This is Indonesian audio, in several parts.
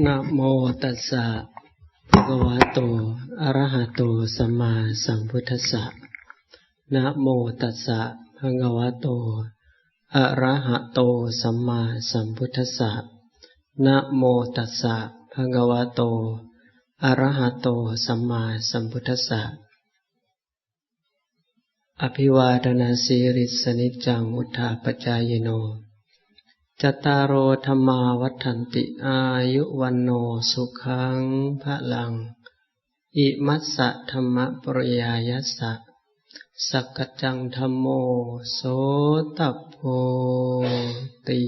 นะโมตัสสะภะคะวะโตอะระหะโตสัมมาสัมพุทธัสสะนะโมตัสสะภะคะวะโตอะระหะโตสัมมาสัมพุทธัสสะนะโมตัสสะภะคะวะโตอะระหะโตสัมมาสัมพุทธัสสะอภิวาทนาสีริสนิจจังวุฒาปจายโนจัตตารโอธรรมาวัฏันติอายุวันโนสุขังพลังอิมัสสะธัมมปริยายัสสะสักจังธัมโมโสตัพโพติ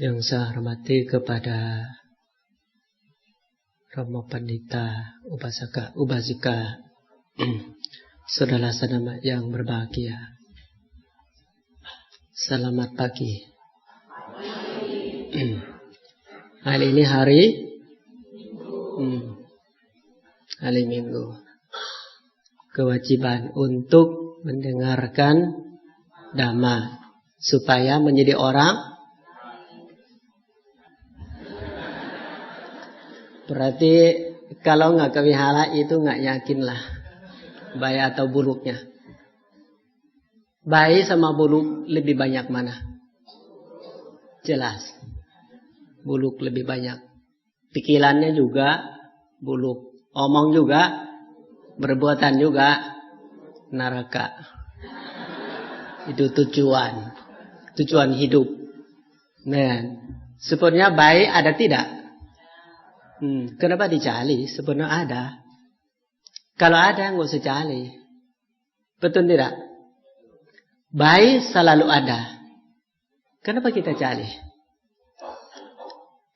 yang saya hormati kepada Romo Pandita, Upasaka, Ubasika, saudara-saudara yang berbahagia. Selamat pagi. Hari ini hari Minggu. Kewajiban untuk mendengarkan Dhamma supaya menjadi orang. Berarti kalau nggak ke wihara itu nggak yakin lah baik atau buruknya. Baik sama buruk lebih banyak mana? Jelas. Buruk lebih banyak. Pikirannya juga buruk. Omong juga, perbuatan juga neraka. Itu tujuan hidup. Nah, sebenarnya baik ada tidak? Kenapa dicari? Sebenarnya ada. Kalau ada, nggak usah cari. Betul tidak? Baik selalu ada. Kenapa kita cari?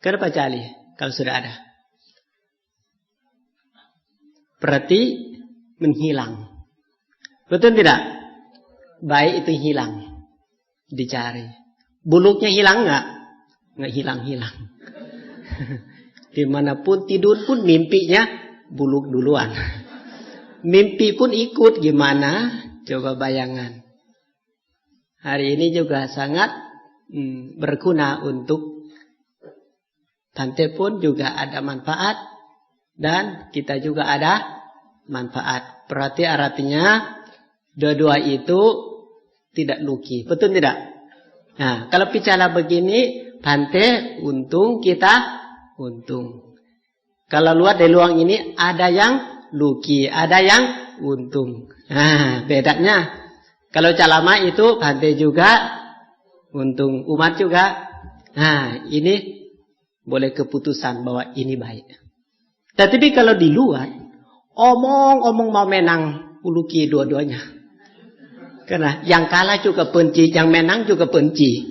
Kenapa cari kalau sudah ada? Berarti menghilang. Betul tidak? Baik itu hilang. Dicari. Buluknya hilang nggak? Nggak hilang-hilang. Dimanapun tidur pun mimpinya buluk duluan. Mimpi pun ikut gimana? Coba bayangan. Hari ini juga sangat berguna untuk Tante pun juga ada manfaat dan kita juga ada manfaat. Berarti artinya dua-dua itu tidak luki. Betul tidak? Nah, kalau bicara begini, Tante untung, kita untung. Kalau luar dari luang ini ada yang luki, ada yang untung. Nah, bedanya. Kalau calama itu Bante juga untung, umat juga. Nah, ini boleh keputusan bahwa ini baik. Tetapi kalau di luar, omong-omong mau menang, luki dua-duanya. Karena yang kalah juga benci, yang menang juga benci.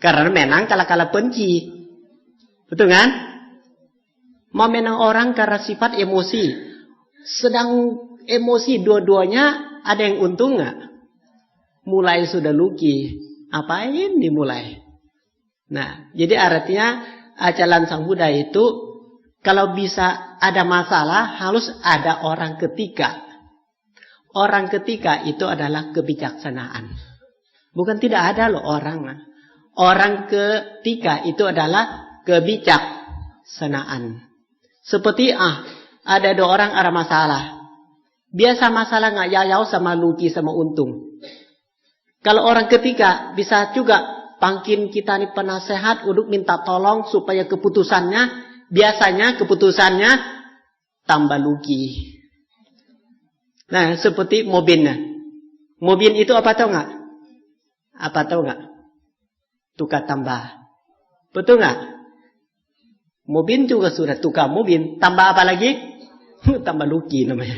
Karena menang kalah benci. Betul kan? Mau menang orang karena sifat emosi. Sedang emosi dua-duanya ada yang untung nggak? Mulai sudah luki. Apain dimulai? Nah, jadi artinya ajaran Sang Buddha itu kalau bisa ada masalah harus ada orang ketiga. Orang ketiga itu adalah kebijaksanaan. Bukan tidak ada loh orang. Orang ketiga itu adalah kebijaksanaan. Seperti ada dua orang ada masalah. Biasa masalah nggak yayau sama luki sama untung. Kalau orang ketiga bisa juga pangkin kita nih penasehat untuk minta tolong supaya keputusannya biasanya keputusannya tambah luki. Nah, seperti mobilnya. Mobil itu apa tahu nggak? Apa tahu nggak? Tukar tambah. Betul nggak? Mobil juga sudah tukar mobil. Tambah apa lagi? Tambah luki namanya.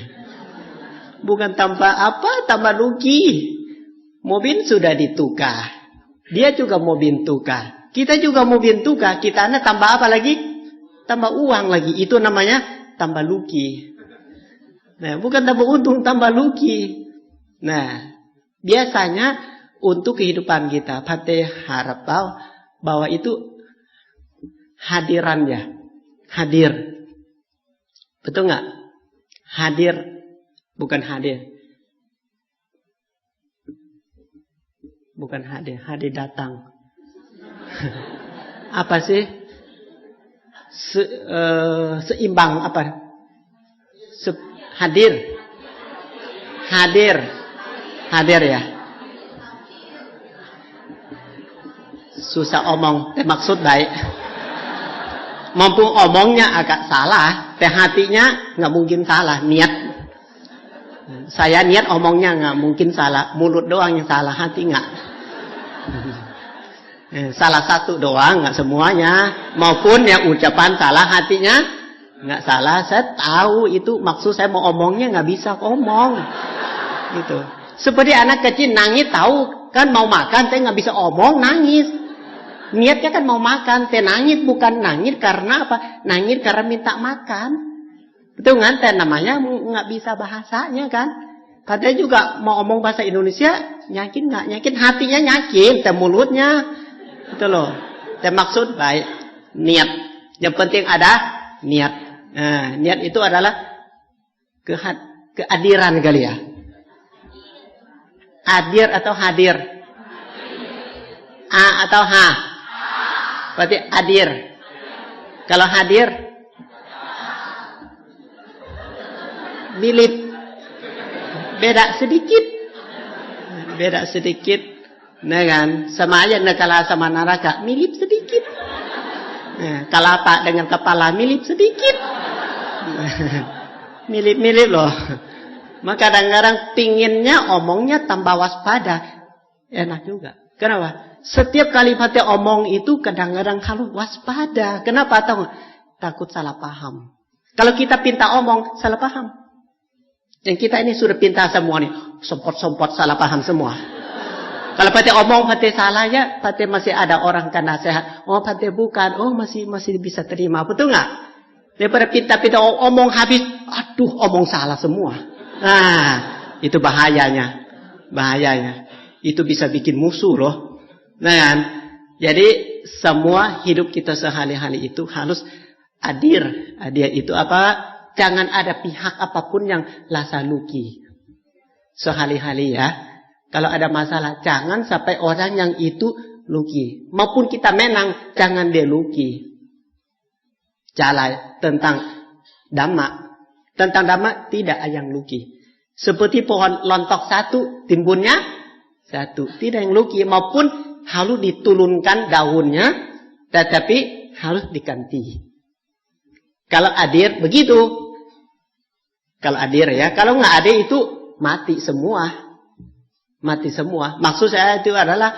Bukan tambah apa? Tambah luki. Mobil sudah ditukar. Dia juga mobil tukar. Kita juga mobil tukar. Kita tambah apa lagi? Tambah uang lagi. Itu namanya tambah luki. Nah, bukan tambah untung, tambah luki. Nah, biasanya untuk kehidupan kita, Bante harap bahwa itu hadirannya. Hadir. Betul nggak? Hadir. Bukan hadir. Bukan hadir. Hadir datang. Apa sih? Seimbang apa? Hadir. Hadir. Hadir ya. Susah omong, maksud baik. Mumpung omongnya agak salah, hatinya nggak mungkin salah, niat. Saya niat omongnya nggak mungkin salah, mulut doang yang salah, hati nggak. Salah satu doang, nggak semuanya. Maupun yang ucapan salah, hatinya nggak salah. Saya tahu itu maksud saya mau omongnya nggak bisa omong. Gitu. Seperti anak kecil nangis tahu kan mau makan, saya nggak bisa omong nangis. Niatnya kan mau makan, saya nangis bukan nangis karena apa? Nangis karena minta makan. Betul kan? Saya namanya nggak bisa bahasanya kan. Padahal juga mau omong bahasa Indonesia, nyakin nggak nyakin, hatinya nyakin, saya mulutnya. Itu loh. Saya maksud baik, niat. Yang penting ada niat. Nah, niat itu adalah kehadiran kali ya. Hadir atau hadir? A atau H? Berarti hadir. Kalau hadir, milip. Beda sedikit. Beda sedikit. Nah kan, sama aja nekala sama neraka, milip sedikit. Nah, kelapa dengan kepala milip sedikit. Milip-milip loh. Maka kadang-kadang pinginnya omongnya tambah waspada. Enak juga. Kenapa? Setiap kali pakai omong itu kadang-kadang harus waspada. Kenapa? Tahu? Takut salah paham. Kalau kita pinta omong, salah paham. Yang kita ini sudah pinta semua nih. Sempot-sempot salah paham semua. Kalau pakai omong, pakai salah ya, pakai masih ada orang kan nasihat. Oh, pakai bukan. Oh, masih bisa terima. Betul nggak? Daripada pinta-pinta omong habis. Aduh, omong salah semua. Nah, itu bahayanya. Bahayanya. Itu bisa bikin musuh loh. Nah kan? Jadi semua hidup kita sehari-hari itu harus hadir. Hadir itu apa? Jangan ada pihak apapun yang lasa luki. Sehari-hari ya. Kalau ada masalah, jangan sampai orang yang itu luki. Maupun kita menang, jangan dia luki. Jalan tentang dhamma. Tentang dhamma tidak ada yang luki. Seperti pohon lontok satu, timbunnya satu. Tidak yang luki. Maupun harus ditulunkan daunnya, tetapi harus diganti. Kalau hadir begitu. Kalau hadir ya. Kalau nggak hadir itu mati semua. Mati semua. Maksud saya itu adalah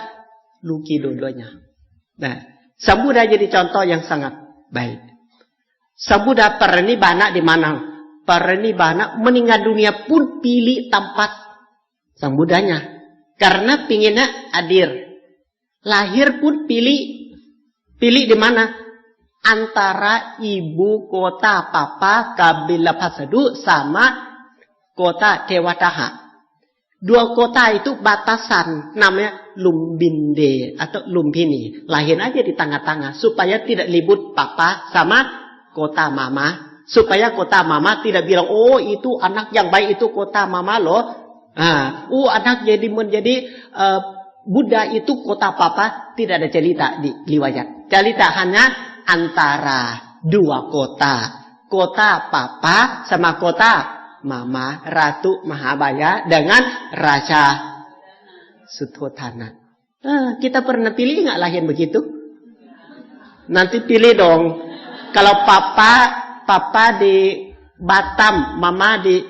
luki dua-duanya. Nah, Sambuddha jadi contoh yang sangat baik. Sambuddha parinibbana di mana? Parinibbana meninggal dunia pun pilih tempat sang Buddhanya. Karena pinginnya hadir. Lahir pun pilih di mana? Antara ibu kota Papa Kapilapasadu sama kota Tewadaha. Dua kota itu batasan, namanya Lumbinde atau Lumbini. Lahir aja di tengah-tengah supaya tidak libut papa sama kota mama. Supaya kota mama tidak bilang, oh itu anak yang baik itu kota mama loh. Anak menjadi Buddha itu kota papa. Tidak ada cerita di riwayat. Cerita hanya antara dua kota. Kota papa sama kota Mama Ratu Mahabaya dengan Raja Suddhodana. Kita pernah pilih nggak lahir begitu? Nanti pilih dong. Kalau papa di Batam, mama di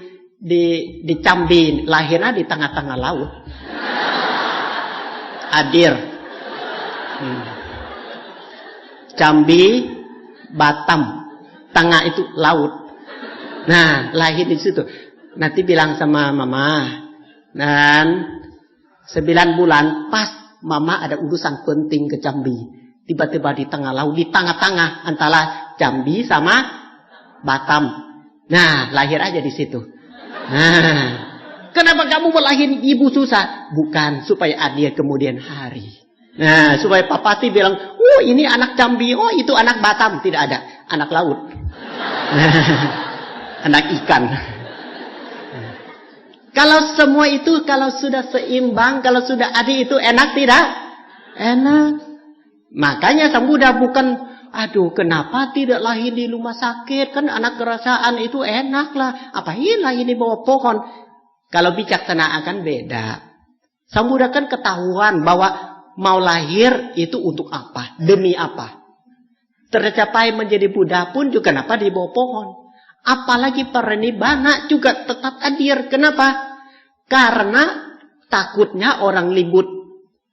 Cambi, lahirnya di tengah-tengah laut. Hadir. Cambi, Batam, tengah itu laut. Nah, lahir di situ. Nanti bilang sama mama. Dan 9 bulan pas mama ada urusan penting ke Jambi. Tiba-tiba di tengah laut, di tengah-tengah antara Jambi sama Batam. Nah, lahir aja di situ. Nah, kenapa kamu mau lahir ibu susah? Bukan supaya adil kemudian hari. Nah, supaya papati bilang, oh ini anak Jambi, oh itu anak Batam. Tidak ada, anak laut. Anak ikan. Kalau semua itu, kalau sudah seimbang, kalau sudah adil itu enak tidak? Enak. Makanya Sang Buddha bukan, aduh kenapa tidak lahir di rumah sakit, kan anak kerasaan itu enak lah. Apain lahir di bawah pohon? Kalau bijaksana akan beda. Sang Buddha kan ketahuan bahwa mau lahir itu untuk apa? Demi apa? Tercapai menjadi Buddha pun juga kenapa di bawah pohon? Apalagi parinibbana juga tetap hadir. Kenapa? Karena takutnya orang ribut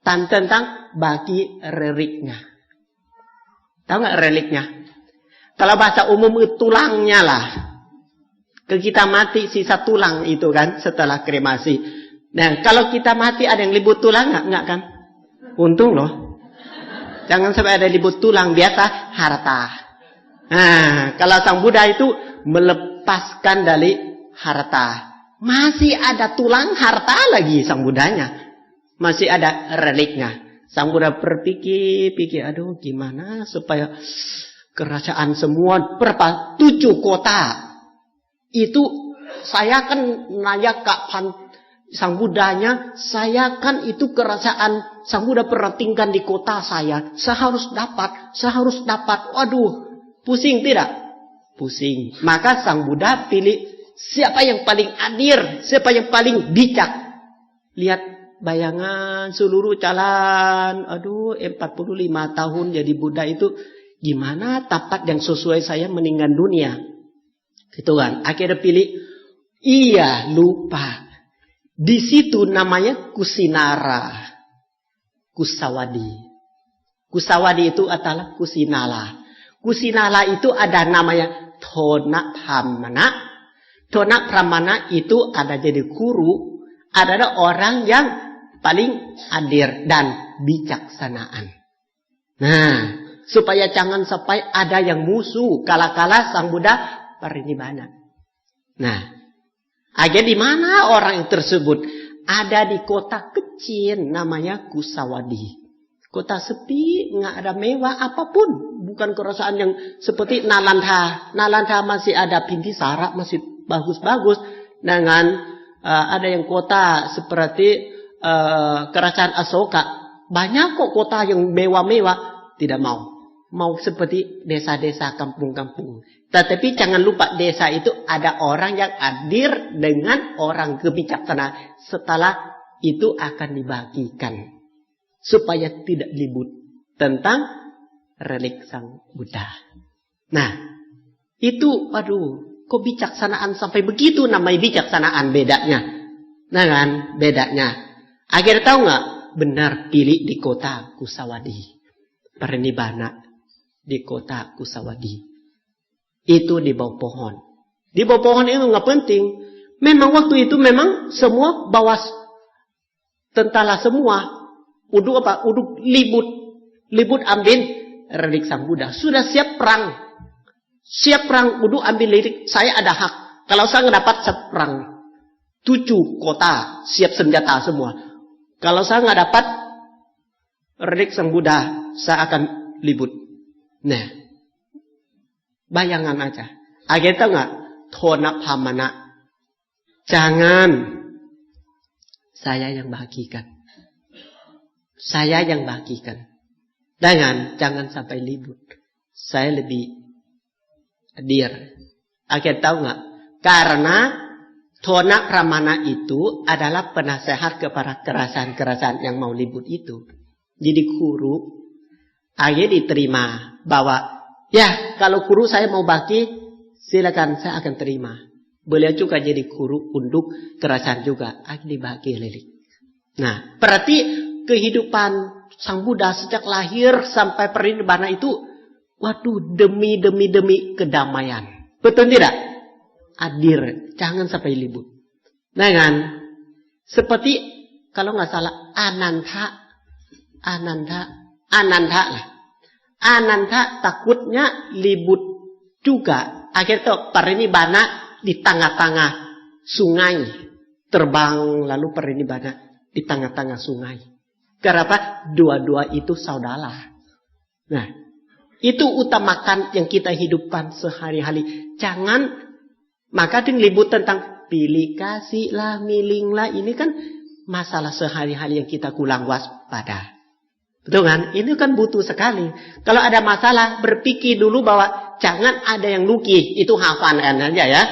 tentang bagi reliknya. Tahu nggak reliknya? Kalau bahasa umum itu tulangnya lah. Ke kita mati sisa tulang itu kan setelah kremasi. Nah kalau kita mati ada yang ribut tulang nggak kan? Untung loh. Jangan sampai ada ribut tulang, biasa harta. Nah, kalau Sang Buddha itu melepaskan dari harta. Masih ada tulang harta lagi Sang Buddhanya. Masih ada reliknya. Sang Buddha berpikir, aduh gimana supaya kerajaan semua berapa? 7 kota. Itu saya kan nanya Kak Sang Buddhanya, saya kan itu kerajaan Sang Buddha pernah tinggal di kota saya. Saya harus dapat. Waduh, pusing tidak? Pusing. Maka Sang Buddha pilih siapa yang paling adil, siapa yang paling bijak. Lihat bayangan seluruh jalan. Aduh, 45 tahun jadi Buddha itu gimana tapat yang sesuai saya meninggal dunia. Gitu kan. Akhirnya pilih, iya lupa. Di situ namanya Kusinara, Kusawadi. Kusawadi itu adalah Kusinala. Kusinala itu ada namanya Thona Pramana. Thona Pramana itu ada jadi guru, adalah orang yang paling adil dan bijaksanaan. Nah, supaya jangan sampai ada yang musuh kala-kala Sang Buddha parinibbana. Nah, akhirnya di mana orang tersebut? Ada di kota kecil namanya Kusawadi. Kota sepi, nggak ada mewah apapun. Bukan kerajaan yang seperti Nalanda. Nalanda masih ada Bintisara, masih bagus-bagus. Dengan ada yang kota seperti kerajaan Asoka. Banyak kok kota yang mewah-mewah. Tidak mau. Mau seperti desa-desa kampung-kampung. Tetapi jangan lupa desa itu ada orang yang adil dengan orang kebijaksanaan. Setelah itu akan dibagikan. Supaya tidak ribut tentang relik Sang Buddha. Nah, itu aduh, kok bijaksanaan sampai begitu namanya bijaksanaan bedanya. Nah kan, bedanya. Akhirnya tahu nggak? Benar pilih di kota Kusawadi. Parinibbana di kota Kusawadi. Itu di bawah pohon. Di bawah pohon itu nggak penting. Memang waktu itu memang semua bawa tentara semua. Uduk apa? Uduk libut ambil relik Sang Buddha. Sudah siap perang. Siap perang. Uduk ambil relik. Saya ada hak. Kalau saya nggak dapat saya perang. 7 kota siap senjata semua. Kalau saya nggak dapat relik Sang Buddha, saya akan libut. Nah, bayangan aja. Akhirnya tahu nggak? Thona Pramana. Jangan saya yang bagikan. Saya yang bagikan. Jangan sampai libut. Saya lebih adil. Akhirnya tahu nggak? Karena Thona Pramana itu adalah penasehat kepada kerajaan-kerajaan yang mau libut itu. Jadi guru akhirnya diterima bahwa ya kalau guru saya mau bagi silakan saya akan terima. Beliau juga jadi guru untuk kerajaan juga. Akhirnya dibagi lilik. Nah berarti kehidupan Sang Buddha sejak lahir sampai parinibbana itu waduh demi kedamaian. Betul tidak? Adil, jangan sampai libut. Nah kan, seperti kalau nggak salah Ananta lah. Ananta takutnya libut juga. Akhirnya parinibbana di tengah-tengah sungai. Terbang lalu parinibbana di tengah-tengah sungai. Kenapa? Dua-dua itu saudara. Nah, itu utamakan yang kita hidupkan sehari-hari. Jangan, maka dilibut tentang pilih kasih lah, miling lah. Ini kan masalah sehari-hari yang kita kurang waspada. Betul kan? Ini kan butuh sekali. Kalau ada masalah, berpikir dulu bahwa jangan ada yang luki. Itu hafan aja ya.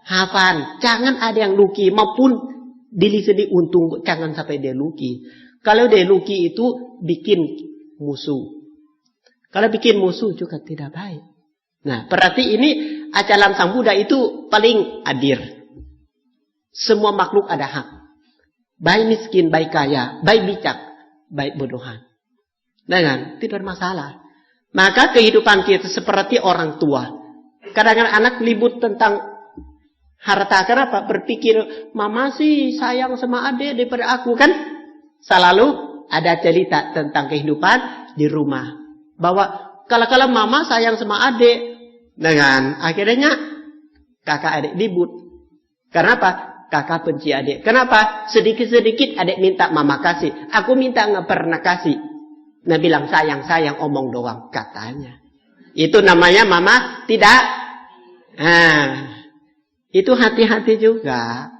Hafan. Jangan ada yang luki. Maupun diri sendiri untung. Jangan sampai dia luki. Kalau dia luki itu bikin musuh. Kalau bikin musuh juga tidak baik. Nah, berarti ini ajaran Sang Buddha itu paling adil. Semua makhluk ada hak. Baik miskin, baik kaya, baik bijak, baik bodohan. Dengan tidak masalah. Maka kehidupan kita seperti orang tua. Kadang-kadang anak libut tentang harta. Kenapa? Berpikir, mama sih sayang sama adik daripada aku kan? Selalu ada cerita tentang kehidupan di rumah. Bahwa kalau mama sayang sama adik. Dengan akhirnya kakak adik libut. Kenapa? Kakak benci adik. Kenapa? Sedikit-sedikit adik minta mama kasih. Aku minta nggak pernah kasih. Nah bilang sayang omong doang katanya. Itu namanya mama tidak. Nah, itu hati-hati juga.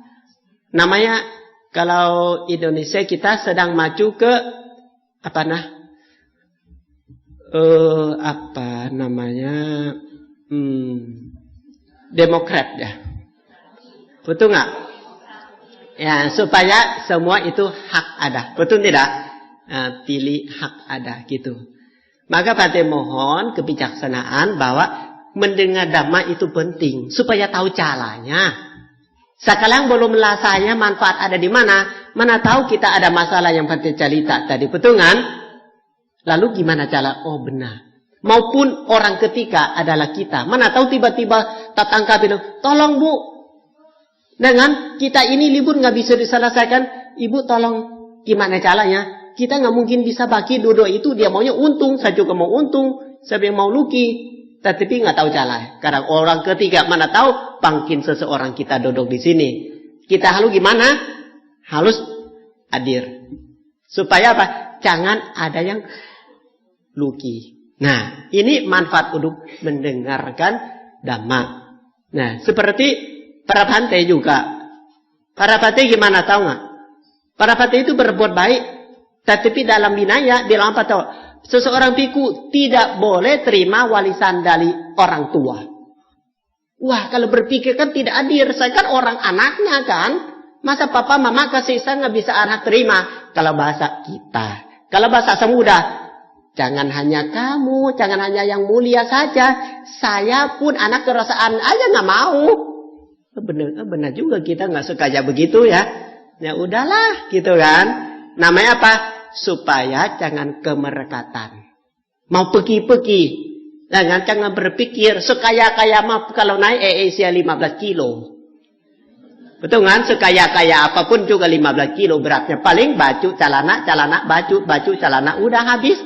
Namanya kalau Indonesia kita sedang maju ke Demokrat ya. Betul nggak? Ya supaya semua itu hak ada. Betul tidak? Pilih hak ada gitu. Maka Pate mohon kebijaksanaan bahwa mendengar dhamma itu penting supaya tahu caranya. Sekarang belum rasanya manfaat ada di mana? Mana tahu kita ada masalah yang Pate cerita tadi, betul kan? Lalu gimana cara? Oh benar. Maupun orang ketiga adalah kita. Mana tahu tiba-tiba tetangga bilang, tolong bu, dengan kita ini libur nggak bisa diselesaikan, ibu tolong gimana caranya? Kita nggak mungkin bisa bagi dua itu. Dia maunya untung, saya juga mau untung, saya mau luki. Tetapi nggak tahu cara. Karena orang ketiga mana tahu bangkin seseorang kita duduk di sini. Kita harus gimana? Harus hadir. Supaya apa? Jangan ada yang luki. Nah, ini manfaat untuk mendengarkan dhamma. Nah, seperti para bhante juga. Para bhante gimana tahu nggak? Para bhante itu berbuat baik. Tetapi dalam Vinaya, dalam apa tahu? Seseorang biku tidak boleh terima warisan dari orang tua. Wah, kalau berpikir kan tidak adil. Saya kan orang anaknya kan. Masa papa mama kasih saya nggak bisa anak terima. Kalau bahasa kita. Kalau bahasa Samudra. Jangan hanya kamu, jangan hanya yang mulia saja. Saya pun anak kerasaan aja nggak mau. Benar juga kita nggak sengaja begitu ya. Ya udahlah gitu kan. Namanya apa? Supaya jangan kemerekatan. Mau pergi-pergi. Jangan berpikir. Sekaya-kaya mah kalau naik Asia 15 kilo. Betul kan? Sekaya-kaya apapun juga 15 kilo beratnya. Paling baju, celana, baju, celana. Udah habis.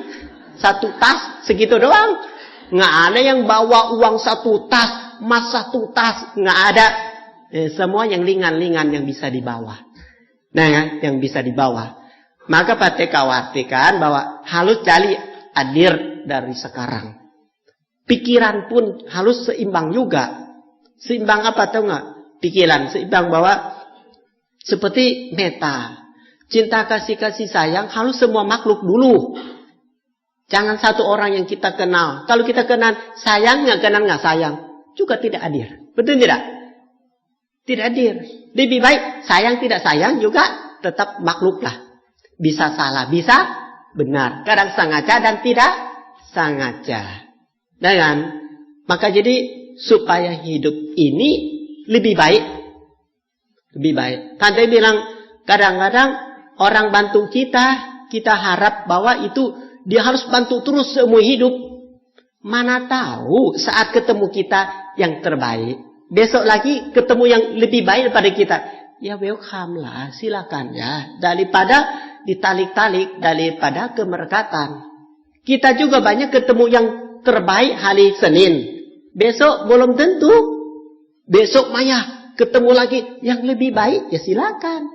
Satu tas segitu doang. Nggak ada yang bawa uang satu tas. Emas satu tas. Nggak ada. Semua yang ringan-ringan yang bisa dibawa. Nah yang bisa dibawa. Maka Pate khawatirkan bahwa harus jadi hadir dari sekarang. Pikiran pun harus seimbang juga. Seimbang apa tahu nggak? Pikiran seimbang bahwa seperti meta. Cinta kasih sayang harus semua makhluk dulu. Jangan satu orang yang kita kenal. Kalau kita kenal sayang nggak sayang. Juga tidak hadir. Betul tidak? Tidak hadir. Lebih baik sayang tidak sayang juga tetap makhluk lah. Bisa salah, bisa benar. Kadang sengaja dan tidak sengaja. Dan maka jadi supaya hidup ini lebih baik. Lebih baik. Kan dia bilang kadang-kadang orang bantu kita harap bahwa itu dia harus bantu terus seumur hidup. Mana tahu saat ketemu kita yang terbaik. Besok lagi ketemu yang lebih baik daripada kita. Ya welcome lah, silakan ya. Daripada ditalik-talik, daripada kemerekatan. Kita juga banyak ketemu yang terbaik hari Senin. Besok belum tentu. Besok maya ketemu lagi yang lebih baik, ya silakan.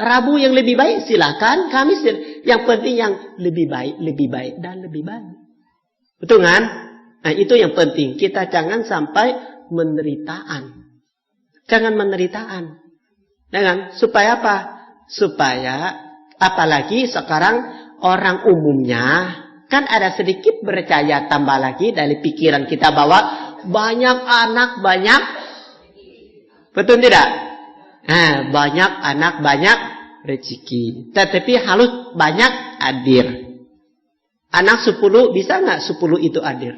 Rabu yang lebih baik silakan, Kamis yang penting yang lebih baik dan lebih baik. Betul kan? Nah, itu yang penting. Kita jangan sampai menderitaan. Jangan menderitaan. Dengan supaya apa? Supaya apalagi sekarang orang umumnya kan ada sedikit percaya tambah lagi dari pikiran kita bahwa banyak anak banyak, betul tidak? Nah, banyak anak banyak rezeki. Tetapi harus banyak adil. Anak 10 bisa nggak 10 itu adil?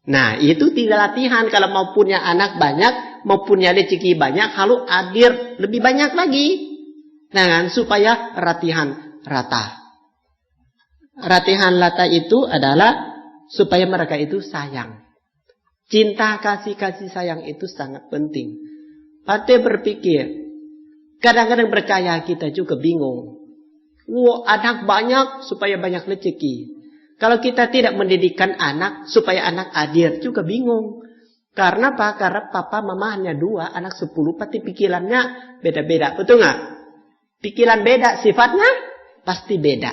Nah, itu tidak latihan. Kalau mau punya anak banyak, mau punya rezeki banyak, harus adil lebih banyak lagi. Nah, supaya latihan rata. Latihan rata itu adalah supaya mereka itu sayang. Cinta, kasih sayang itu sangat penting. Hati berpikir, kadang-kadang percaya kita juga bingung. Anak banyak supaya banyak rezeki. Kalau kita tidak mendidikkan anak supaya anak adil juga bingung. Karena apa? Karena papa mama hanya 2, anak 10, pasti pikirannya beda-beda. Betul nggak? Pikiran beda, sifatnya pasti beda.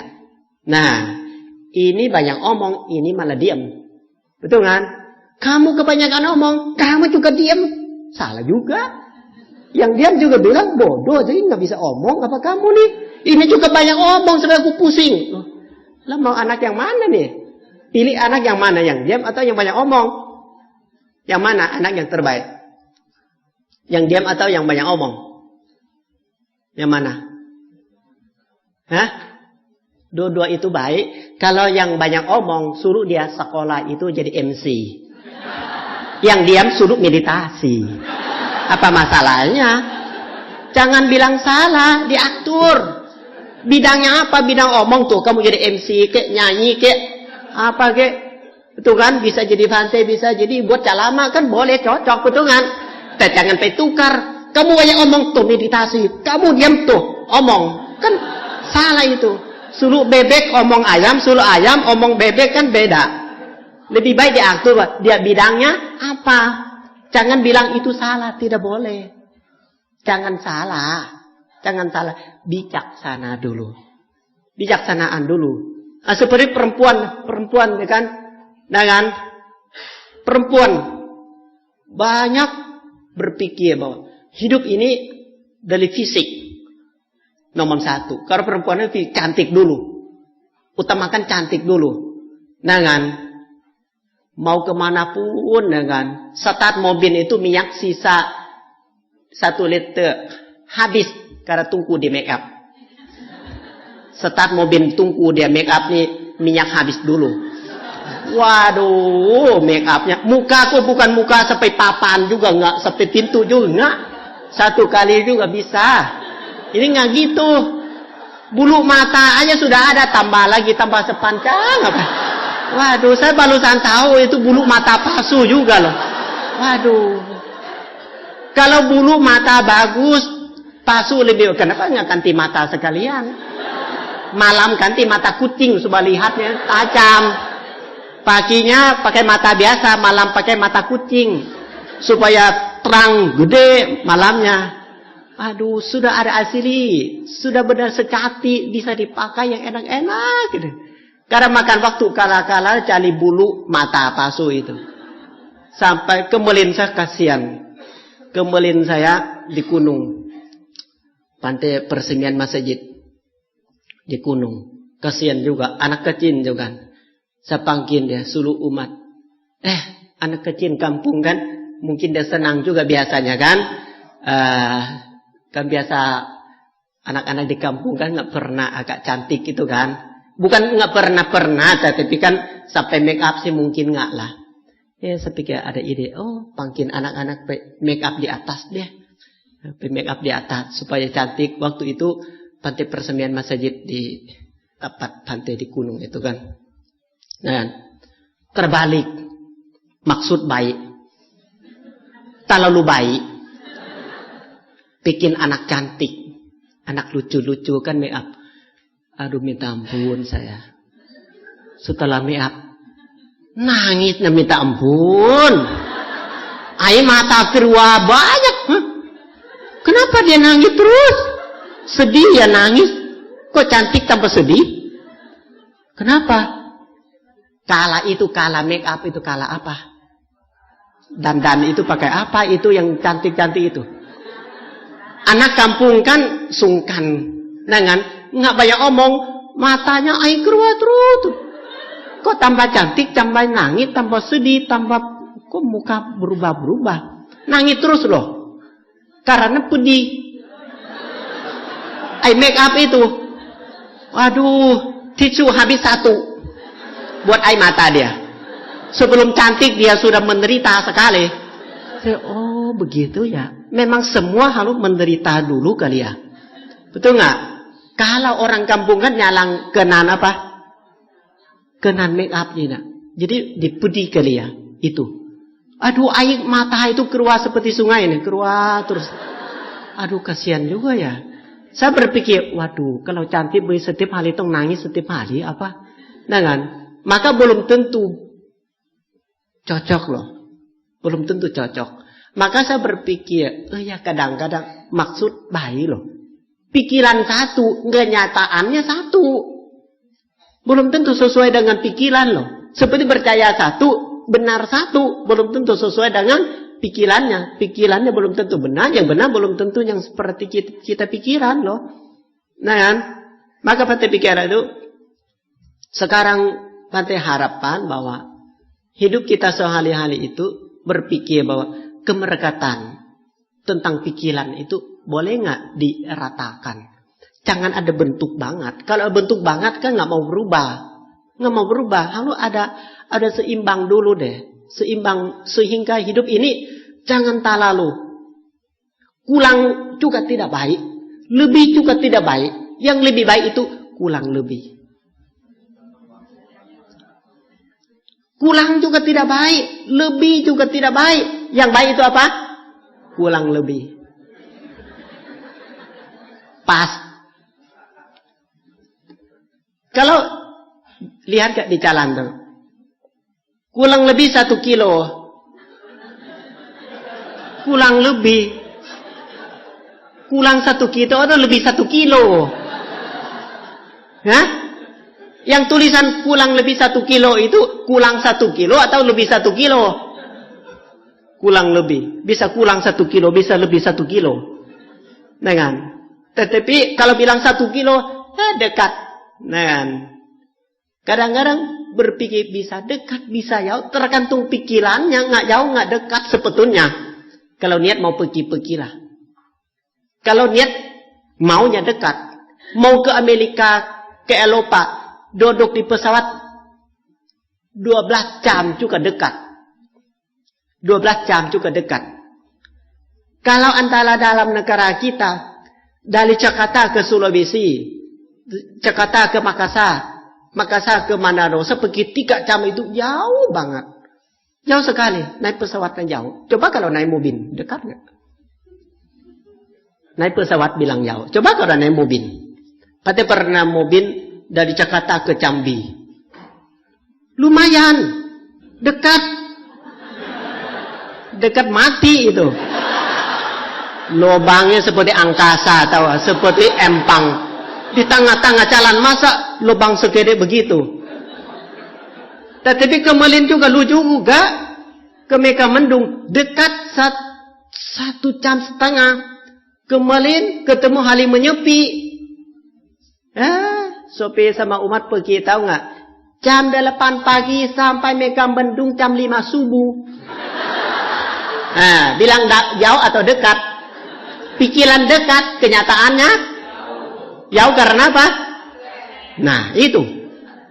Nah, ini banyak omong, ini malah diam. Betul kan? Kamu kebanyakan omong, kamu juga diam. Salah juga. Yang diam juga bilang bodoh, jadi nggak bisa omong. Apa kamu nih? Ini juga banyak omong, sudah aku pusing. Lah mau anak yang mana nih? Pilih anak yang mana, yang diam atau yang banyak omong? Yang mana anak yang terbaik? Yang diam atau yang banyak omong? Yang mana? Hah? Dua-dua itu baik. Kalau yang banyak omong, suruh dia sekolah itu jadi MC. Yang diam suruh meditasi. Apa masalahnya? Jangan bilang salah, diatur. Bidangnya apa? Bidang omong tuh. Kamu jadi MC, kayak nyanyi, kayak apa kayak. Betul kan? Bisa jadi fantai, bisa jadi buat calama kan boleh, cocok, betul kan? Tapi jangan sampai tukar. Kamu banyak omong tuh meditasi. Kamu diam tuh omong. Kan salah itu. Suruh bebek omong ayam, suruh ayam omong bebek kan beda. Lebih baik diatur. Dia bidangnya apa? Jangan bilang itu salah, tidak boleh. Jangan salah. Jangan salah. Bijaksana dulu. Bijaksanaan dulu. Nah, seperti perempuan ya kan? Nah kan? Perempuan banyak berpikir bahwa hidup ini dari fisik nomor 1. Kalau perempuan itu cantik dulu. Utamakan cantik dulu. Nah kan? Mau kemanapun, ya kan? Start mobil itu minyak sisa 1 liter. Habis karena tunggu di make up. Start mobil tunggu dia make up nih, minyak habis dulu. Waduh, make upnya. Mukaku bukan muka sampai papan juga, nggak sampai pintu juga, nggak. 1 kali juga bisa. Ini nggak gitu. Bulu mata aja sudah ada, tambah lagi, tambah sepanjang apa? Waduh, saya barusan tahu itu bulu mata palsu juga loh. Waduh. Kalau bulu mata bagus, palsu lebih. Kenapa nggak ganti mata sekalian? Malam ganti mata kucing supaya lihatnya tajam. Paginya pakai mata biasa, malam pakai mata kucing supaya terang gede malamnya. Aduh, sudah ada asli, sudah benar sekati, bisa dipakai yang enak-enak gitu. Karena makan waktu kala-kala cari bulu mata palsu itu. Sampai kemelin saya kasihan. Kemelin saya di gunung. Pantai Persemian Masjid. Di gunung. Kasihan juga. Anak kecil juga. Saya panggil dia, suruh umat. Anak kecil kampung kan. Mungkin dia senang juga biasanya kan. Kan biasa anak-anak di kampung kan nggak pernah agak cantik gitu kan. Bukan nggak pernah, tapi kan sampai make up sih mungkin nggak lah. Ya saya pikir ada ide, panggil anak-anak make up di atas deh. Make up di atas supaya cantik. Waktu itu Pantai Persemian Masjid di tempat pantai di gunung itu kan. Nah, terbalik. Maksud baik. Terlalu baik. Bikin anak cantik. Anak lucu-lucu kan make up. Aduh minta ampun saya. Setelah make up. Nangis minta ampun. Air mata keluar banyak. Kenapa dia nangis terus? Sedih ya nangis. Kok cantik tanpa sedih? Kenapa? Kala make up itu kala apa? Dandan itu pakai apa? Itu yang cantik-cantik itu. Anak kampung kan sungkan. Nangan, nggak banyak omong. Matanya air keluar terus. Kok tambah cantik, tambah nangis, tambah sedih, tambah... Kok muka berubah-berubah? Nangis terus loh. Karena pedih. Eye make up itu. Waduh, tisu habis 1. Buat air mata dia. Sebelum cantik dia sudah menderita sekali. Oh begitu ya. Memang semua harus menderita dulu kali ya. Betul nggak? Kalau orang kampung kan nyalang kenan apa? Kenan make up ini. Jadi dipedih kali ya. Itu. Aduh air mata itu keluar seperti sungai ini. Keluar terus. Aduh kasihan juga ya. Saya berpikir, waduh kalau cantik beri setiap hari itu nangis setiap hari apa? Nah kan? Maka belum tentu cocok loh. Belum tentu cocok. Maka saya berpikir, ya kadang-kadang maksud baik loh. Pikiran satu, kenyataannya satu. Belum tentu sesuai dengan pikiran loh. Seperti percaya satu, benar satu. Belum tentu sesuai dengan pikirannya. Pikirannya belum tentu benar. Yang benar belum tentu yang seperti kita pikiran loh. Nah kan? Maka pada pikiran itu, sekarang pada harapan bahwa hidup kita sehari-hari itu berpikir bahwa kemerekatan tentang pikiran itu boleh nggak diratakan? Jangan ada bentuk banget. Kalau bentuk banget kan nggak mau berubah, nggak mau berubah. Lalu ada seimbang dulu deh, seimbang sehingga hidup ini jangan terlalu kurang juga tidak baik, lebih juga tidak baik. Yang lebih baik itu kurang lebih. Kurang juga tidak baik, lebih juga tidak baik. Yang baik itu apa? Kurang lebih. Pas. Kalau lihat gak di jalan tuh. Kurang lebih 1 kilo. Kurang lebih. Kurang 1 kilo atau lebih 1 kilo? Hah? Yang tulisan kurang lebih 1 kilo itu kurang 1 kilo atau lebih 1 kilo? Kurang lebih. Bisa kurang 1 kilo, bisa lebih 1 kilo. Nah kan? Tetapi kalau bilang 1 kilo, dekat. Nah kan? Kadang-kadang berpikir bisa dekat, bisa jauh. Tergantung pikirannya, nggak jauh, nggak dekat sebetulnya. Kalau niat mau pergi-pergilah. Kalau niat maunya dekat. Mau ke Amerika, ke Eropa. Duduk di pesawat 12 jam juga dekat. 12 jam juga dekat. Kalau antara dalam negara kita, dari Jakarta ke Sulawesi, Jakarta ke Makassar, Makassar ke Manado, seperti 3 jam itu jauh banget. Jauh sekali, naik pesawatnya jauh. Coba kalau naik mobil, dekat nggak? Naik pesawat bilang jauh. Coba kalau naik mobil. Pasti pernah mobil dari Jakarta ke Jambi. Lumayan. Dekat. Dekat mati itu. Lubangnya seperti angkasa, tahu? Seperti empang. Di tengah-tengah jalan, masa lubang segede begitu? Tetapi kemarin juga lucu juga. Ke Megamendung. Dekat 1,5 jam. Kemarin ketemu Halim menyepi. Sopir sama umat pergi, tahu nggak? Jam 8 pagi sampai Megamendung jam 5 subuh. Bilang jauh atau dekat? Pikiran dekat, kenyataannya jauh karena apa? Nah itu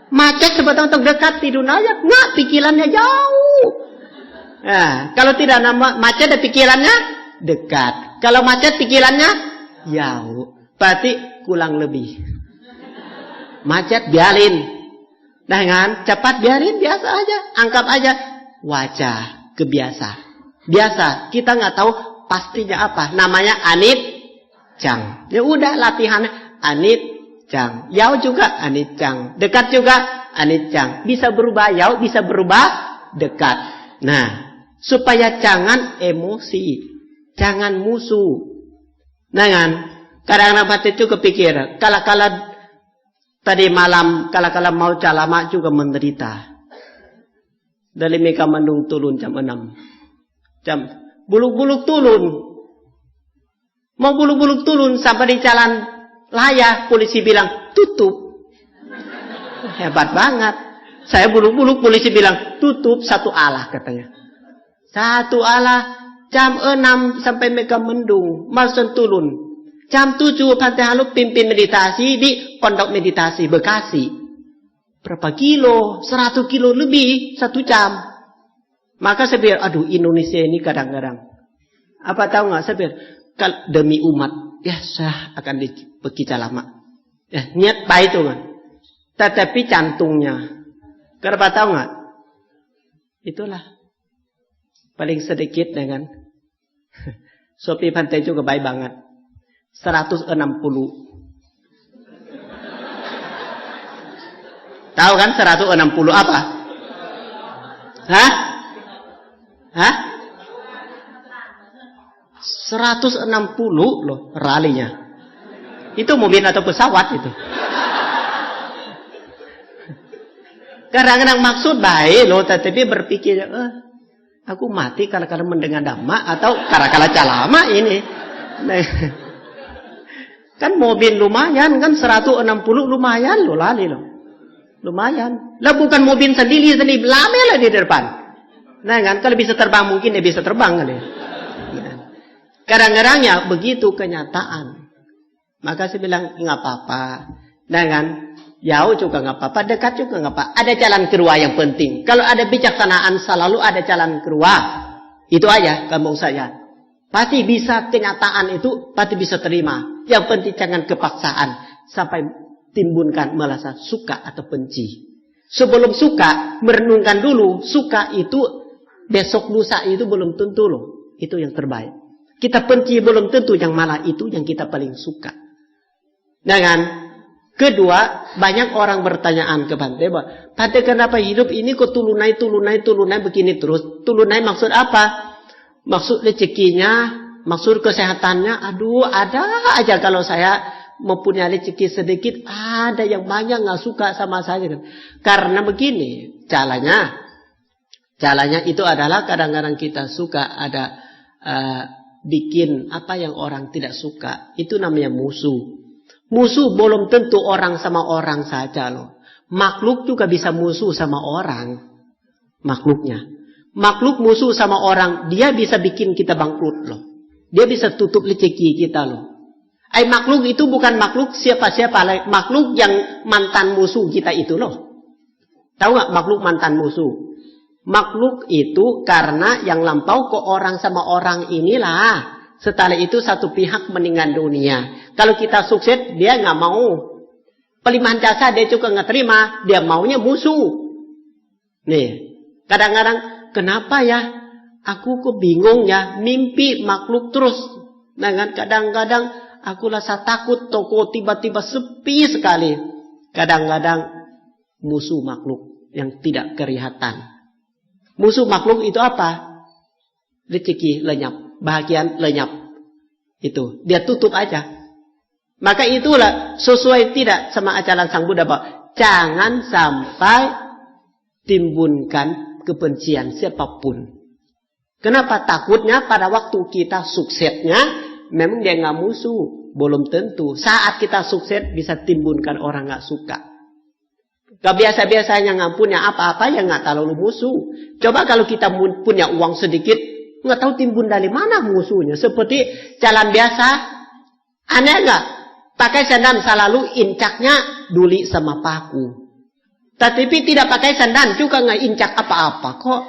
macet sebetulnya untuk dekat tidur aja, nggak pikirannya jauh. Kalau tidak nama macet dan pikirannya dekat. Kalau macet pikirannya jauh, berarti kurang lebih. Macet biarin. Nah kan, cepat biarin, biasa aja. Anggap aja wajah, kebiasa. Biasa, kita nggak tahu pastinya apa. Namanya anicca. Ya udah latihannya anicca. Jauh juga anicca. Dekat juga anicca. Bisa berubah jauh, bisa berubah dekat. Nah, supaya jangan emosi, jangan musuh. Nah kan, Kadang-kadang Bante juga kepikir, kala-kala tadi malam, kala-kala mau calama juga menderita. Dari Mega Mendung turun jam 6. Jam buluk-buluk turun. Mau buluk-buluk turun sampai di jalan raya, polisi bilang tutup. Hebat banget. Saya buluk-buluk, polisi bilang tutup, satu alah katanya. Satu alah, jam 6 sampai Mega Mendung, langsung turun. Jam 7 Bante Halup pimpin meditasi di pondok meditasi Bekasi. Berapa kilo? 100 kilo lebih, 1 jam. Maka saya bilang, aduh Indonesia ini kadang-kadang. Apa tahu nggak? Saya bilang, demi umat, ya saya akan pergi calama. Ya, niat baik itu kan. Tetapi jantungnya, kenapa tahu nggak? Itulah paling sedikit dengan Sopi Bante juga baik banget. 160. Tahu kan 160 apa? Hah? 160 loh ralinya. Itu mobil atau pesawat itu. Kadang-kadang maksud baik loh, tetapi berpikir, aku mati kala-kala mendengar dhamma atau kala-kala calama ini. Kan mobil lumayan kan 160 lumayan loh lali loh. Lumayan. Lah bukan mobil sendiri lama lah di depan. Nah kan kalau bisa terbang mungkin dia bisa terbang kali. Nah. Kadang-kadangnya begitu kenyataan. Maka saya bilang nggak apa-apa. Nah kan jauh juga nggak apa-apa, dekat juga nggak apa. Ada jalan keluar yang penting. Kalau ada bijaksanaan selalu ada jalan keluar. Itu aja kamu saya. Pasti bisa kenyataan itu, pasti bisa terima. Yang penting jangan kepaksaan sampai timbulkan merasa suka atau benci. Sebelum suka, merenungkan dulu. Suka itu besok lusa itu belum tentu loh. Itu yang terbaik. Kita benci belum tentu yang malah itu yang kita paling suka. Dengan kedua, banyak orang bertanyaan ke Bante, Bante kenapa hidup ini kok tulunai begini terus? Tulunai maksud apa? Maksud rezekinya, maksud kesehatannya. Aduh, ada aja kalau saya mempunyai rezeki sedikit, ada yang banyak nggak suka sama saya. Karena begini, caranya itu adalah kadang-kadang kita suka ada bikin apa yang orang tidak suka. Itu namanya musuh. Musuh belum tentu orang sama orang saja loh. Makhluk juga bisa musuh sama orang. Makhluknya. Makhluk musuh sama orang, dia bisa bikin kita bangkrut loh. Dia bisa tutup rezeki kita loh. Makhluk itu bukan makhluk siapa-siapa. Makhluk yang mantan musuh kita itu loh. Tahu nggak makhluk mantan musuh? Makhluk itu karena yang lampau ke orang sama orang inilah. Setelah itu satu pihak meninggal dunia. Kalau kita sukses, dia nggak mau. Pelimpahan jasa dia juga nggak terima. Dia maunya musuh. Nih, kadang-kadang kenapa ya? Aku kok bingung ya. Mimpi makhluk terus. Nah kan kadang-kadang aku rasa takut toko tiba-tiba sepi sekali. Kadang-kadang musuh makhluk yang tidak kelihatan. Musuh makhluk itu apa? Rezeki lenyap, bahagia lenyap. Itu, dia tutup aja. Maka itulah sesuai tidak sama ajaran Sang Buddha bahwa jangan sampai timbulkan kebencian siapapun. Kenapa? Takutnya pada waktu kita suksesnya memang dia nggak musuh. Belum tentu. Saat kita sukses bisa timbulkan orang nggak suka. Gak biasa-biasanya nggak punya apa-apa yang nggak terlalu musuh. Coba kalau kita punya uang sedikit, nggak tahu timbul dari mana musuhnya. Seperti jalan biasa, aneh nggak? Pakai sandal selalu incaknya duli sama paku. Tetapi tidak pakai sandal juga nggak incak apa-apa kok.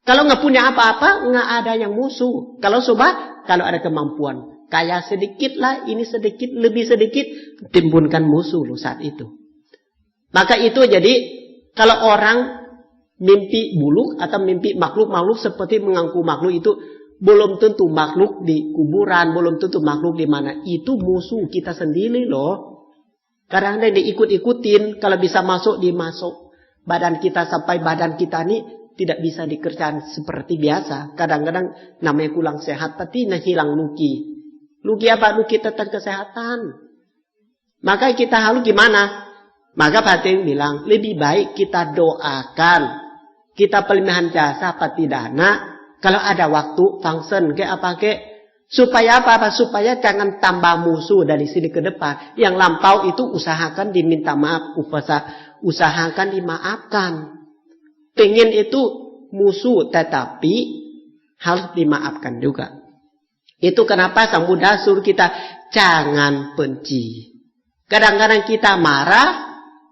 Kalau nggak punya apa-apa, nggak ada yang musuh. Kalau coba, kalau ada kemampuan, kaya sedikit lah, ini sedikit, lebih sedikit, timbulkan musuh loh saat itu. Maka itu jadi, kalau orang mimpi buluk atau mimpi makhluk-makhluk seperti mengaku makhluk itu, belum tentu makhluk di kuburan, belum tentu makhluk di mana. Itu musuh kita sendiri loh. Kadang-kadang diikut-ikutin, kalau bisa masuk, dimasuk. Badan kita sampai badan kita ini tidak bisa dikerjakan seperti biasa. Kadang-kadang namanya kurang sehat, tapi hilang luki. Rugi apa? Rugi tentang kesehatan. Maka kita harus gimana? Maka Pak Ting bilang, lebih baik kita doakan. Kita pelemahan jasa pati dana. Kalau ada waktu, function, kayak apa kayak. Supaya apa? Supaya jangan tambah musuh dari sini ke depan. Yang lampau itu usahakan diminta maaf. Usahakan dimaafkan. Pengen itu musuh, tetapi harus dimaafkan juga. Itu kenapa Sang Buddha suruh kita jangan benci. Kadang-kadang kita marah,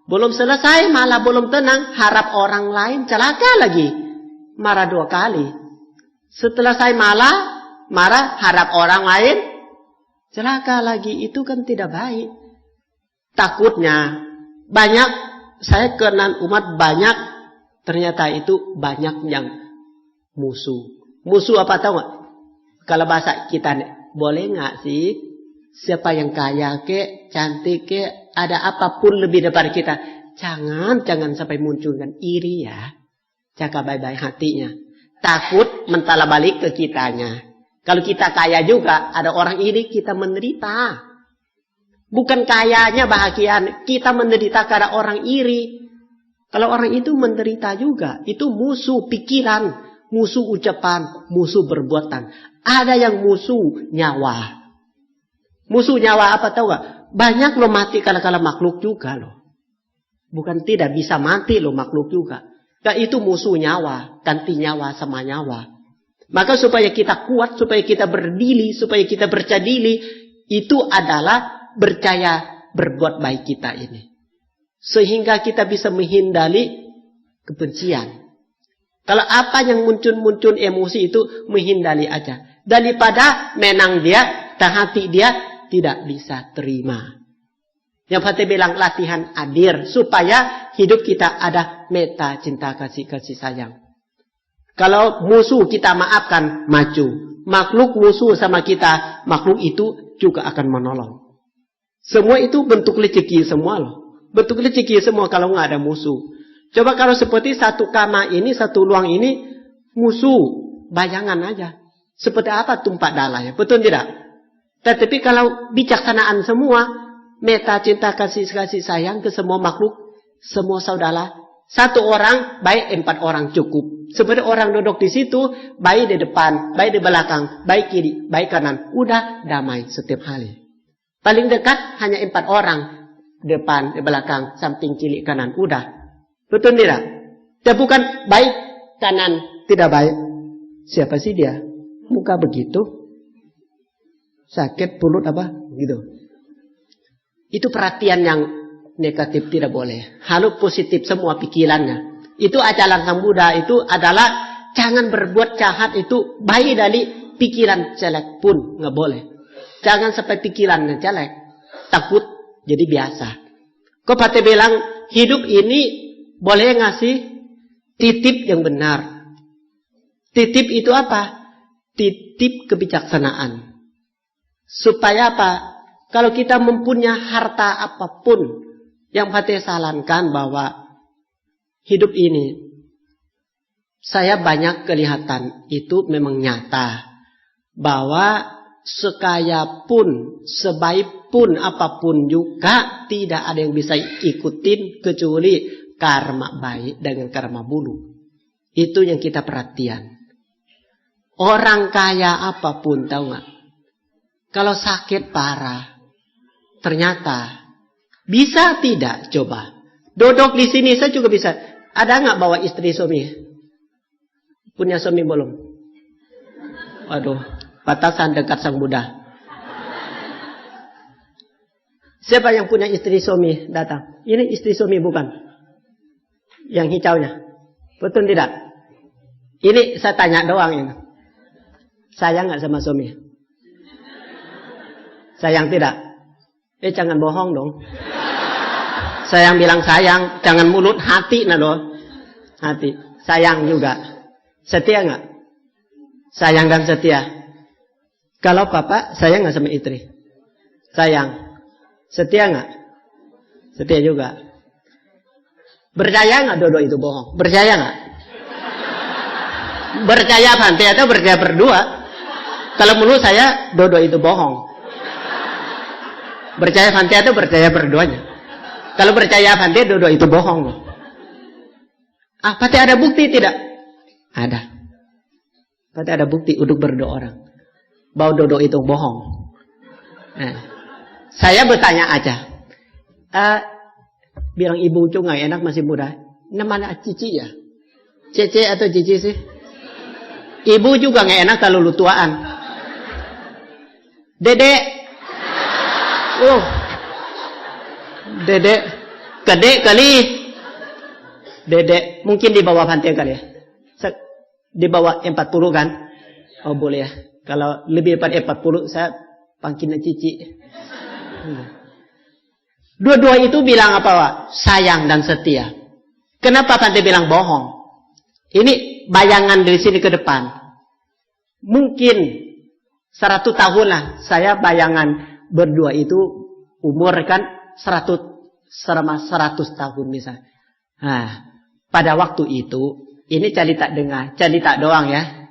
belum selesai, malah belum tenang, harap orang lain celaka lagi. Marah 2 kali. Setelah saya marah, harap orang lain celaka lagi. Itu kan tidak baik. Takutnya, banyak, saya kenal umat banyak, ternyata itu banyak yang musuh. Musuh apa tahu nggak? Kalau bahasa kita, boleh nggak sih? Siapa yang kaya ke, cantik ke, ada apapun lebih daripada kita. Jangan sampai munculkan iri ya. Jaga baik-baik hatinya. Takut mentala balik ke kitanya. Kalau kita kaya juga, ada orang iri, kita menderita. Bukan kayanya bahagia, kita menderita karena orang iri. Kalau orang itu menderita juga, itu musuh pikiran, musuh ucapan, musuh perbuatan. Ada yang musuh nyawa. Musuh nyawa apa tahu gak? Banyak lo mati kala-kala makhluk juga loh. Bukan tidak bisa mati lo makhluk juga. Nah, itu musuh nyawa. Ganti nyawa sama nyawa. Maka supaya kita kuat, supaya kita berdiri, supaya kita percaya diri. Itu adalah percaya berbuat baik kita ini. Sehingga kita bisa menghindari kebencian. Kalau apa yang muncul-muncul emosi itu menghindari aja. Daripada menang dia, dan hati dia tidak bisa terima. Yang Fatih bilang latihan hadir. Supaya hidup kita ada meta, cinta, kasih sayang. Kalau musuh kita maafkan, maju. Makhluk musuh sama kita, makhluk itu juga akan menolong. Semua itu bentuk rezeki semua loh. Bentuk rezeki semua kalau nggak ada musuh. Coba kalau seperti satu kamar ini, satu ruang ini, musuh, bayangan aja. Seperti apa tumpak dalanya, betul tidak? Tetapi kalau bijaksanaan semua, meta, cinta, kasih sayang ke semua makhluk, semua saudara, satu orang baik 4 orang cukup. Seperti orang duduk di situ, baik di depan, baik di belakang, baik kiri, baik kanan, udah damai setiap hari. Paling dekat hanya 4 orang, depan, di belakang, samping, kiri, kanan, udah. Betul tidak? Dia bukan baik kanan, tidak baik. Siapa sih dia? Muka begitu. Sakit pulut apa? Gitu. Itu perhatian yang negatif tidak boleh. Harus positif semua pikirannya. Itu ajaran Sang Buddha itu adalah jangan berbuat jahat itu baik dari pikiran jelek pun nggak boleh. Jangan sampai pikirannya jelek. Takut jadi biasa. Kok Pate bilang hidup ini boleh ngasih titip yang benar. Titip itu apa? Titip kebijaksanaan. Supaya apa? Kalau kita mempunyai harta apapun, yang Fatih sarankan bahwa hidup ini, saya banyak kelihatan itu memang nyata. Bahwa sekaya pun, sebaik pun, apapun juga, tidak ada yang bisa ikutin kecuali karma baik dengan karma buruk. Itu yang kita perhatian. Orang kaya apapun, tahu nggak? Kalau sakit parah, ternyata bisa tidak? Coba. Duduk di sini saya juga bisa. Ada nggak bawa istri suami? Punya suami belum? Waduh, batasan dekat Sang Buddha. Siapa yang punya istri suami datang? Ini istri suami bukan? Yang hijaunya. Betul tidak? Ini saya tanya doang ini. Sayang nggak sama suami? Sayang tidak? Jangan bohong dong. Sayang bilang sayang, jangan mulut, hati nah loh. Hati. Sayang juga. Setia nggak? Sayang dan setia. Kalau papa sayang nggak sama istri? Sayang. Setia nggak? Setia juga. Percaya nggak dodo itu bohong? Percaya nggak? Percaya pantai atau percaya berdua? Kalau menurut saya dodo itu bohong. Percaya Fanti atau percaya berduanya? Kalau percaya Fanti, dua itu bohong. Fanti ada bukti tidak? Ada. Fanti ada bukti untuk berdua orang. Bahwa dodo itu bohong. Nah, saya bertanya aja. Bilang ibu cu nggak enak masih muda. Namanya Cici ya? Cece atau Cici sih? Ibu juga nggak enak kalau lu tuaan. Dedek. Dedek. Gede kali. Dedek. Mungkin di bawah Fanti kali ya? Di bawah 40 kan? Oh boleh ya. Kalau lebih daripada 40 saya panggilnya Cici. Dua-dua itu bilang apa Pak? Sayang dan setia. Kenapa Fanti bilang bohong? Ini bayangan dari sini ke depan. Mungkin 100 tahun lah. Saya bayangan berdua itu umur kan 100 tahun misalnya. Nah, pada waktu itu ini cerita dengar, cerita doang ya.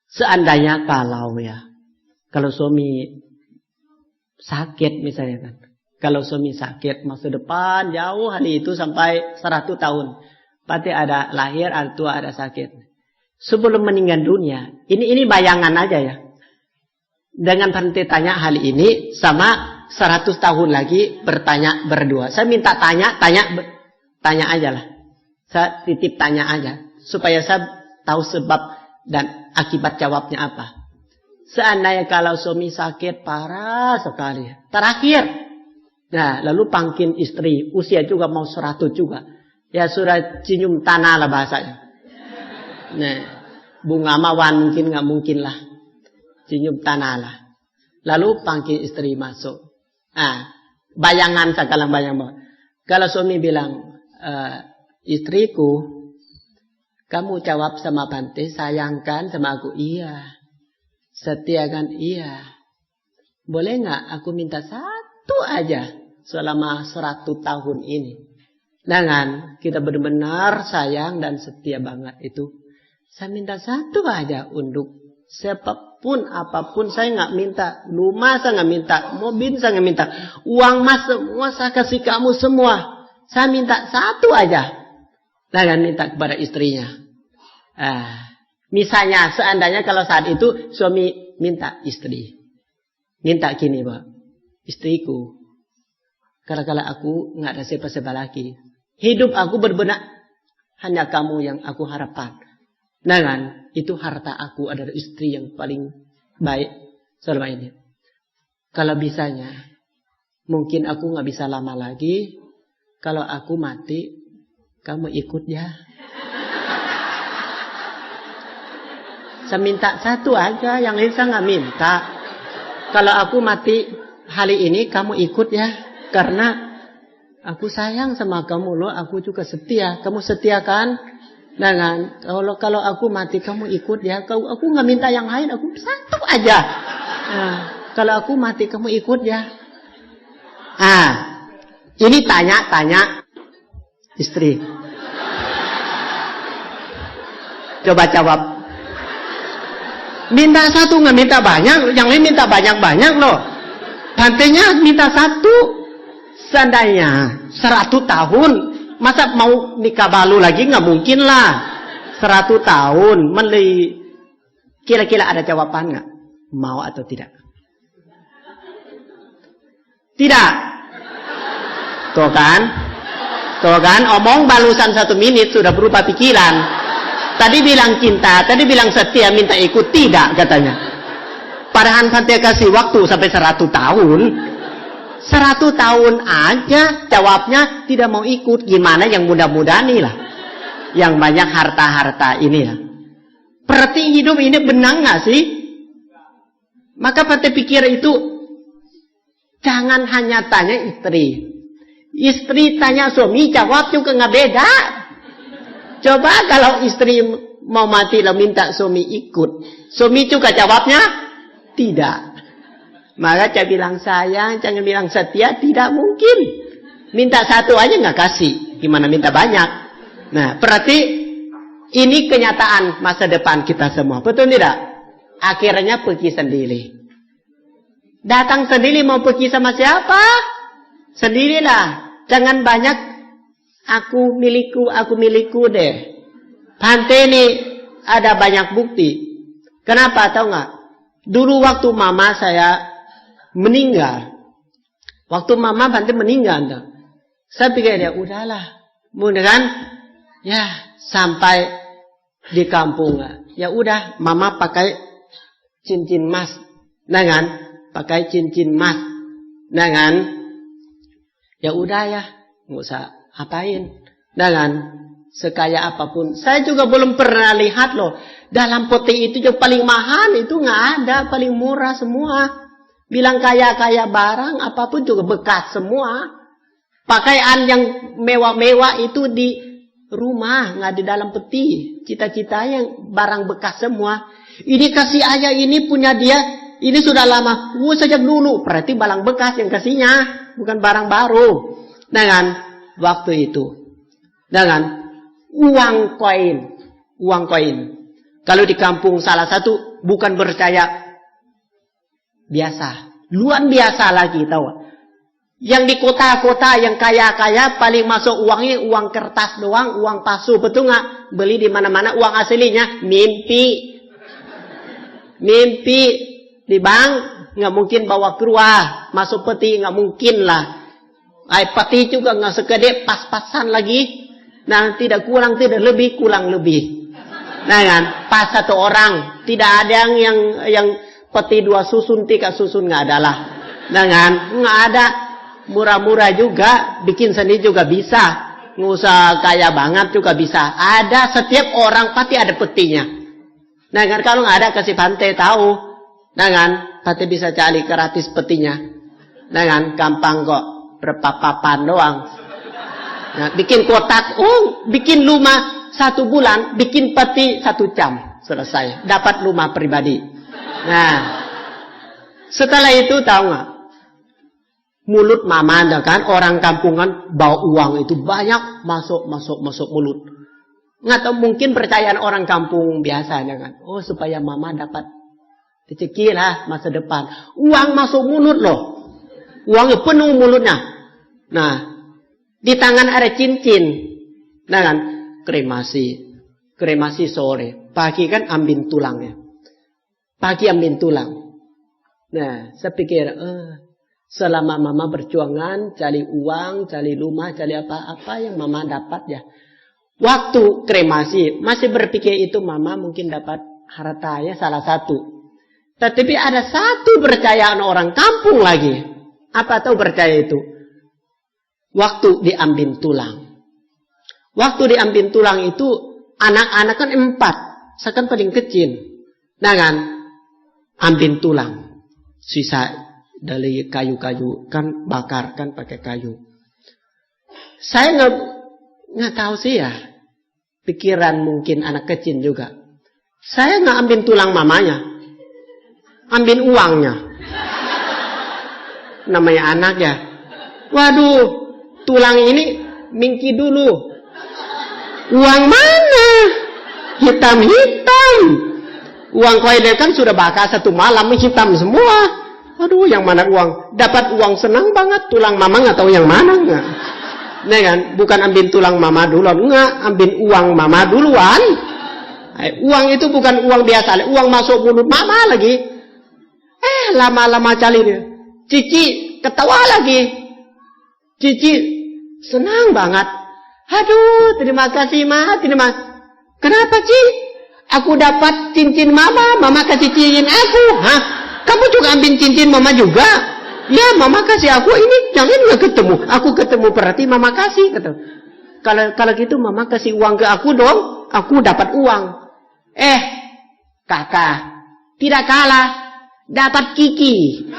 Seandainya kalau suami sakit misalnya kan. Kalau suami sakit masa depan jauh hari itu sampai 100 tahun. Pasti ada lahir, ada tua, ada sakit. Sebelum meninggal dunia, ini bayangan aja ya. Dengan Fanti tanya hal ini sama 100 tahun lagi bertanya berdua. Saya minta tanya aja lah. Saya titip tanya aja supaya saya tahu sebab dan akibat jawabnya apa. Seandainya kalau suami sakit parah sekali, terakhir, nah lalu panggil istri, usia juga mau 100 juga, ya sudah cium tanah lah bahasanya. Nah, bunga mawar mungkin nggak mungkin lah, cium tanah lah. Lalu panggil istri masuk. Bayangan sekarang bayang. Kalau suami bilang, istriku, kamu jawab sama Fanti, sayangkan sama aku? Iya. Setia kan? Iya. Boleh nggak aku minta satu aja selama 100 tahun ini? Dengan kita benar-benar sayang dan setia banget itu. Saya minta satu aja untuk siapapun, apapun. Saya nggak minta rumah, saya nggak minta mobil, saya nggak minta uang mas semua, saya kasih kamu semua. Saya minta satu aja. Jangan minta kepada istrinya. Misalnya seandainya kalau saat itu suami minta istri. Minta gini Pak. Istriku. Kalau aku nggak ada siapa-siapa lagi. Hidup aku berbenak. Hanya kamu yang aku harapkan. Jangan. Itu harta aku adalah istri yang paling baik selama ini. Kalau bisanya. Mungkin aku nggak bisa lama lagi. Kalau aku mati. Kamu ikut ya. Saya minta satu aja. Yang lain saya nggak minta. Kalau aku mati hari ini. Kamu ikut ya. Karena aku sayang sama kamu loh. Aku juga setia. Kamu setia kan? Jangan. Kalau aku mati kamu ikut ya. Aku nggak minta yang lain. Aku satu aja. Kalau aku mati kamu ikut ya. Ini tanya istri. Coba jawab. Minta satu nggak minta banyak, yang lain minta banyak-banyak loh. Fantinya minta satu. Seandainya 100 tahun, masa mau nikah baru lagi nggak mungkin lah. 100 tahun, kira-kira ada jawaban nggak? Mau atau tidak? Tidak. Tuh kan, omong balusan 1 menit sudah berubah pikiran. Tadi bilang cinta, tadi bilang setia, minta ikut, tidak katanya. Padahal Fanti kasih waktu sampai 100 tahun. 100 tahun aja jawabnya tidak mau ikut. Gimana yang mudah-mudahan nih lah. Yang banyak harta-harta ini lah. Berarti hidup ini benar nggak sih? Maka Fanti pikir itu, jangan hanya tanya istri. Istri tanya suami, jawab juga nggak beda. Coba kalau istri mau mati lalu minta suami ikut. Suami juga jawabnya tidak. Maka saya bilang sayang, jangan bilang setia, tidak mungkin. Minta satu aja nggak kasih. Gimana minta banyak? Nah, berarti ini kenyataan masa depan kita semua. Betul tidak? Akhirnya pergi sendiri. Datang sendiri mau pergi sama siapa? Sendirilah. Jangan banyak aku milikku deh. Pantai ini ada banyak bukti. Kenapa tahu nggak? Dulu waktu mama saya meninggal. Waktu mama Pantai meninggal. Saya pikir ya udahlah. Mudah kan? Ya sampai di kampung. Ya udah mama pakai cincin emas. Nah kan? Pakai cincin emas. Nah kan? Ya udah ya. Nggak usah apain. Nah kan? Sekaya apapun. Saya juga belum pernah lihat loh. Dalam peti itu yang paling mahal itu nggak ada. Paling murah semua. Bilang kaya-kaya barang apapun juga bekas semua. Pakaian yang mewah-mewah itu di rumah. Nggak di dalam peti. Cita-cita yang barang bekas semua. Ini kasih ayah ini punya dia. Ini sudah lama. Sejak dulu. Berarti barang bekas yang kasihnya. Bukan barang baru. Nah kan? Waktu itu. Nah kan? Uang koin. Kalau di kampung salah satu bukan percaya biasa, luar biasa lagi tahu. Yang di kota-kota yang kaya-kaya paling masuk uangnya uang kertas doang, uang palsu, betul nggak? Beli di mana-mana uang aslinya mimpi di bank nggak mungkin bawa keluar, masuk peti nggak mungkin lah. Peti juga nggak segede pas-pasan lagi. Nah, tidak kurang, tidak lebih, kurang lebih. Nah kan, pas satu orang. Tidak ada yang peti 2 susun, 3 susun, nggak ada lah. Nah kan, nggak ada. Murah-murah juga, bikin sendiri juga bisa. Nggak usah kaya banget juga bisa. Ada, setiap orang pasti ada petinya. Nah kan, kalau nggak ada kasih Pantai tahu. Nah kan, Pantai bisa cari gratis petinya. Nah kan, gampang kok. Berapa papan doang. Nah, bikin kotak, bikin rumah 1 bulan, bikin peti 1 jam, selesai. Dapat rumah pribadi. Nah, setelah itu tahu nggak? Mulut mama anda kan, orang kampungan bawa uang itu banyak masuk mulut. Nggak tahu mungkin percayaan orang kampung biasanya kan. Supaya mama dapat rezeki lah masa depan. Uang masuk mulut loh. Uangnya penuh mulutnya. Nah, di tangan ada cincin. Nah kan, kremasi sore. Pagi kan ambil tulangnya. Pagi ambil tulang. Nah, saya pikir, selama mama berjuangan, cari uang, cari rumah, cari apa-apa yang mama dapat ya. Waktu kremasi, masih berpikir itu mama mungkin dapat harta ya salah satu. Tetapi ada satu percayaan orang kampung lagi. Apa tahu percaya itu? Waktu diambil tulang. Waktu diambil tulang itu, anak-anak kan 4. Saya kan paling kecil. Nah kan, ambil tulang. Sisa dari kayu-kayu, kan bakar, kan pakai kayu. Saya nggak tahu sih ya. Pikiran mungkin anak kecil juga. Saya nggak ambil tulang mamanya. Ambil uangnya. Namanya anak ya. Waduh, tulang ini mingki dulu. Uang mana? Hitam-hitam. Uang koin kan sudah bakar 1 malam, hitam semua. Aduh, yang mana uang? Dapat uang senang banget. Tulang mama nggak tahu yang mana nggak. Nah kan, bukan ambil tulang mama duluan, nggak. Ambil uang mama duluan. Uang itu bukan uang biasa, uang masuk mulut mama lagi. Lama-lama cari dia. Cici ketawa lagi. Cici senang banget. Aduh, terima kasih ma, Kenapa Ci? Aku dapat cincin mama kasih cincin aku. Hah? Kamu juga ambil cincin mama juga? Ya, mama kasih aku ini, jangan nggak ketemu. Aku ketemu berarti mama kasih. Kalau gitu mama kasih uang ke aku dong. Aku dapat uang. Kakak tidak kalah, dapat Kiki.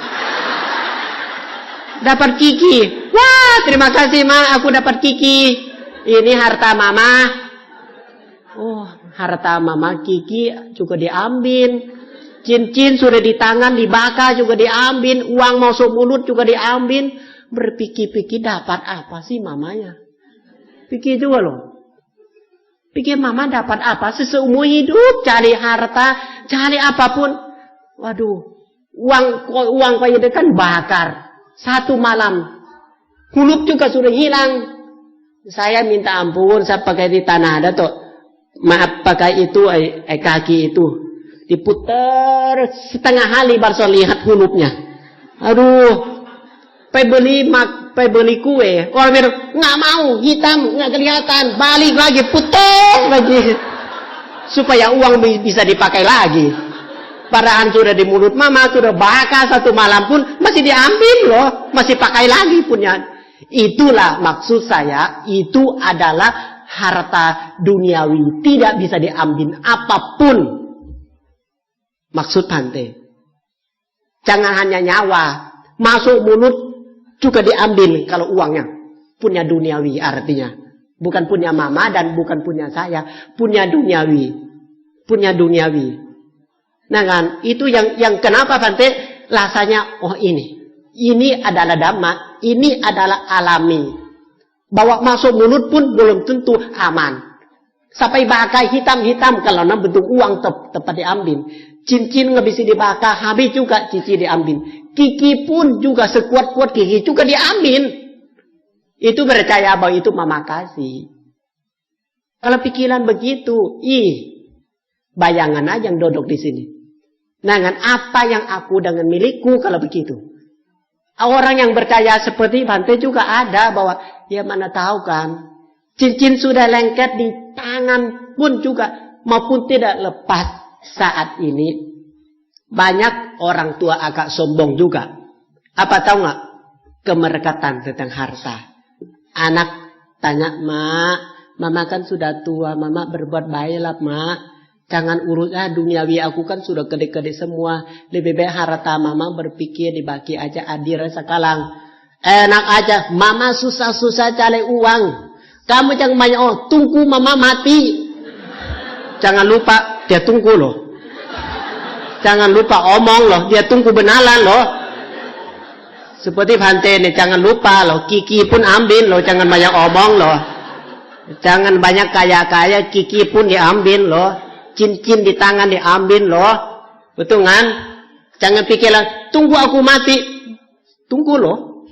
Dapat Kiki. Wah, terima kasih ma, aku dapat Kiki. Ini harta mama. Harta mama Kiki juga diambil. Cincin sudah di tangan, dibakar juga diambil. Uang masuk mulut juga diambil. Berpikir-pikir dapat apa sih mamanya? Pikir juga loh. Pikir mama dapat apa? Seumur hidup cari harta, cari apapun. Waduh, Uang kau itu kan bakar. Satu malam. Hulup juga sudah hilang. Saya minta ampun, saya pakai di tanah ada tuh. Maaf pakai itu, kaki itu. Diputar setengah hari baru saya lihat hulupnya. Aduh. Beli kue. Orang bilang, nggak mau, hitam, nggak kelihatan. Balik lagi, putar lagi. Supaya uang bisa dipakai lagi. Padahal sudah di mulut mama, sudah bakar satu malam pun masih diambil loh. Masih pakai lagi punya. Itulah maksud saya, itu adalah harta duniawi. Tidak bisa diambil apapun. Maksud Bante. Jangan hanya nyawa. Masuk mulut juga diambil kalau uangnya. Punya duniawi artinya. Bukan punya mama dan bukan punya saya. Punya duniawi. Punya duniawi. Nah kan, itu yang kenapa Bante rasanya, oh ini adalah dhamma, ini adalah alami. Bawa masuk mulut pun belum tentu aman. Sampai bakar hitam-hitam kalau bentuk uang tepat diambil. Cincin nggak bisa dibakar, habis juga cincin diambil. Kiki pun juga sekuat-kuat kiki juga diambil. Itu percaya bahwa itu mama kasih. Kalau pikiran begitu, bayangan aja yang duduk di sini. Nah, apa yang aku dengan milikku kalau begitu? Orang yang percaya seperti Bante juga ada bahwa ya mana tahu kan. Cincin sudah lengket di tangan pun juga maupun tidak lepas saat ini. Banyak orang tua agak sombong juga. Apa tahu nggak? Kemerekatan tentang harta. Anak tanya, mama kan sudah tua, mama berbuat baiklah, mak. Jangan urus duniawi aku kan sudah gede-gede semua. Lebih baik harta mama berpikir dibagi aja adil sekalang. Enak aja. Mama susah-susah cari uang. Kamu jangan banyak tunggu mama mati. Jangan lupa dia tunggu loh. Jangan lupa omong loh. Dia tunggu benalan loh. Seperti Bante ini jangan lupa loh. Kiki pun ambil loh. Jangan banyak omong loh. Jangan banyak kaya-kaya. Kiki pun diambil loh. Cincin di tangan diambil loh. Betul kan? Jangan pikirlah, tunggu aku mati. Tunggu loh.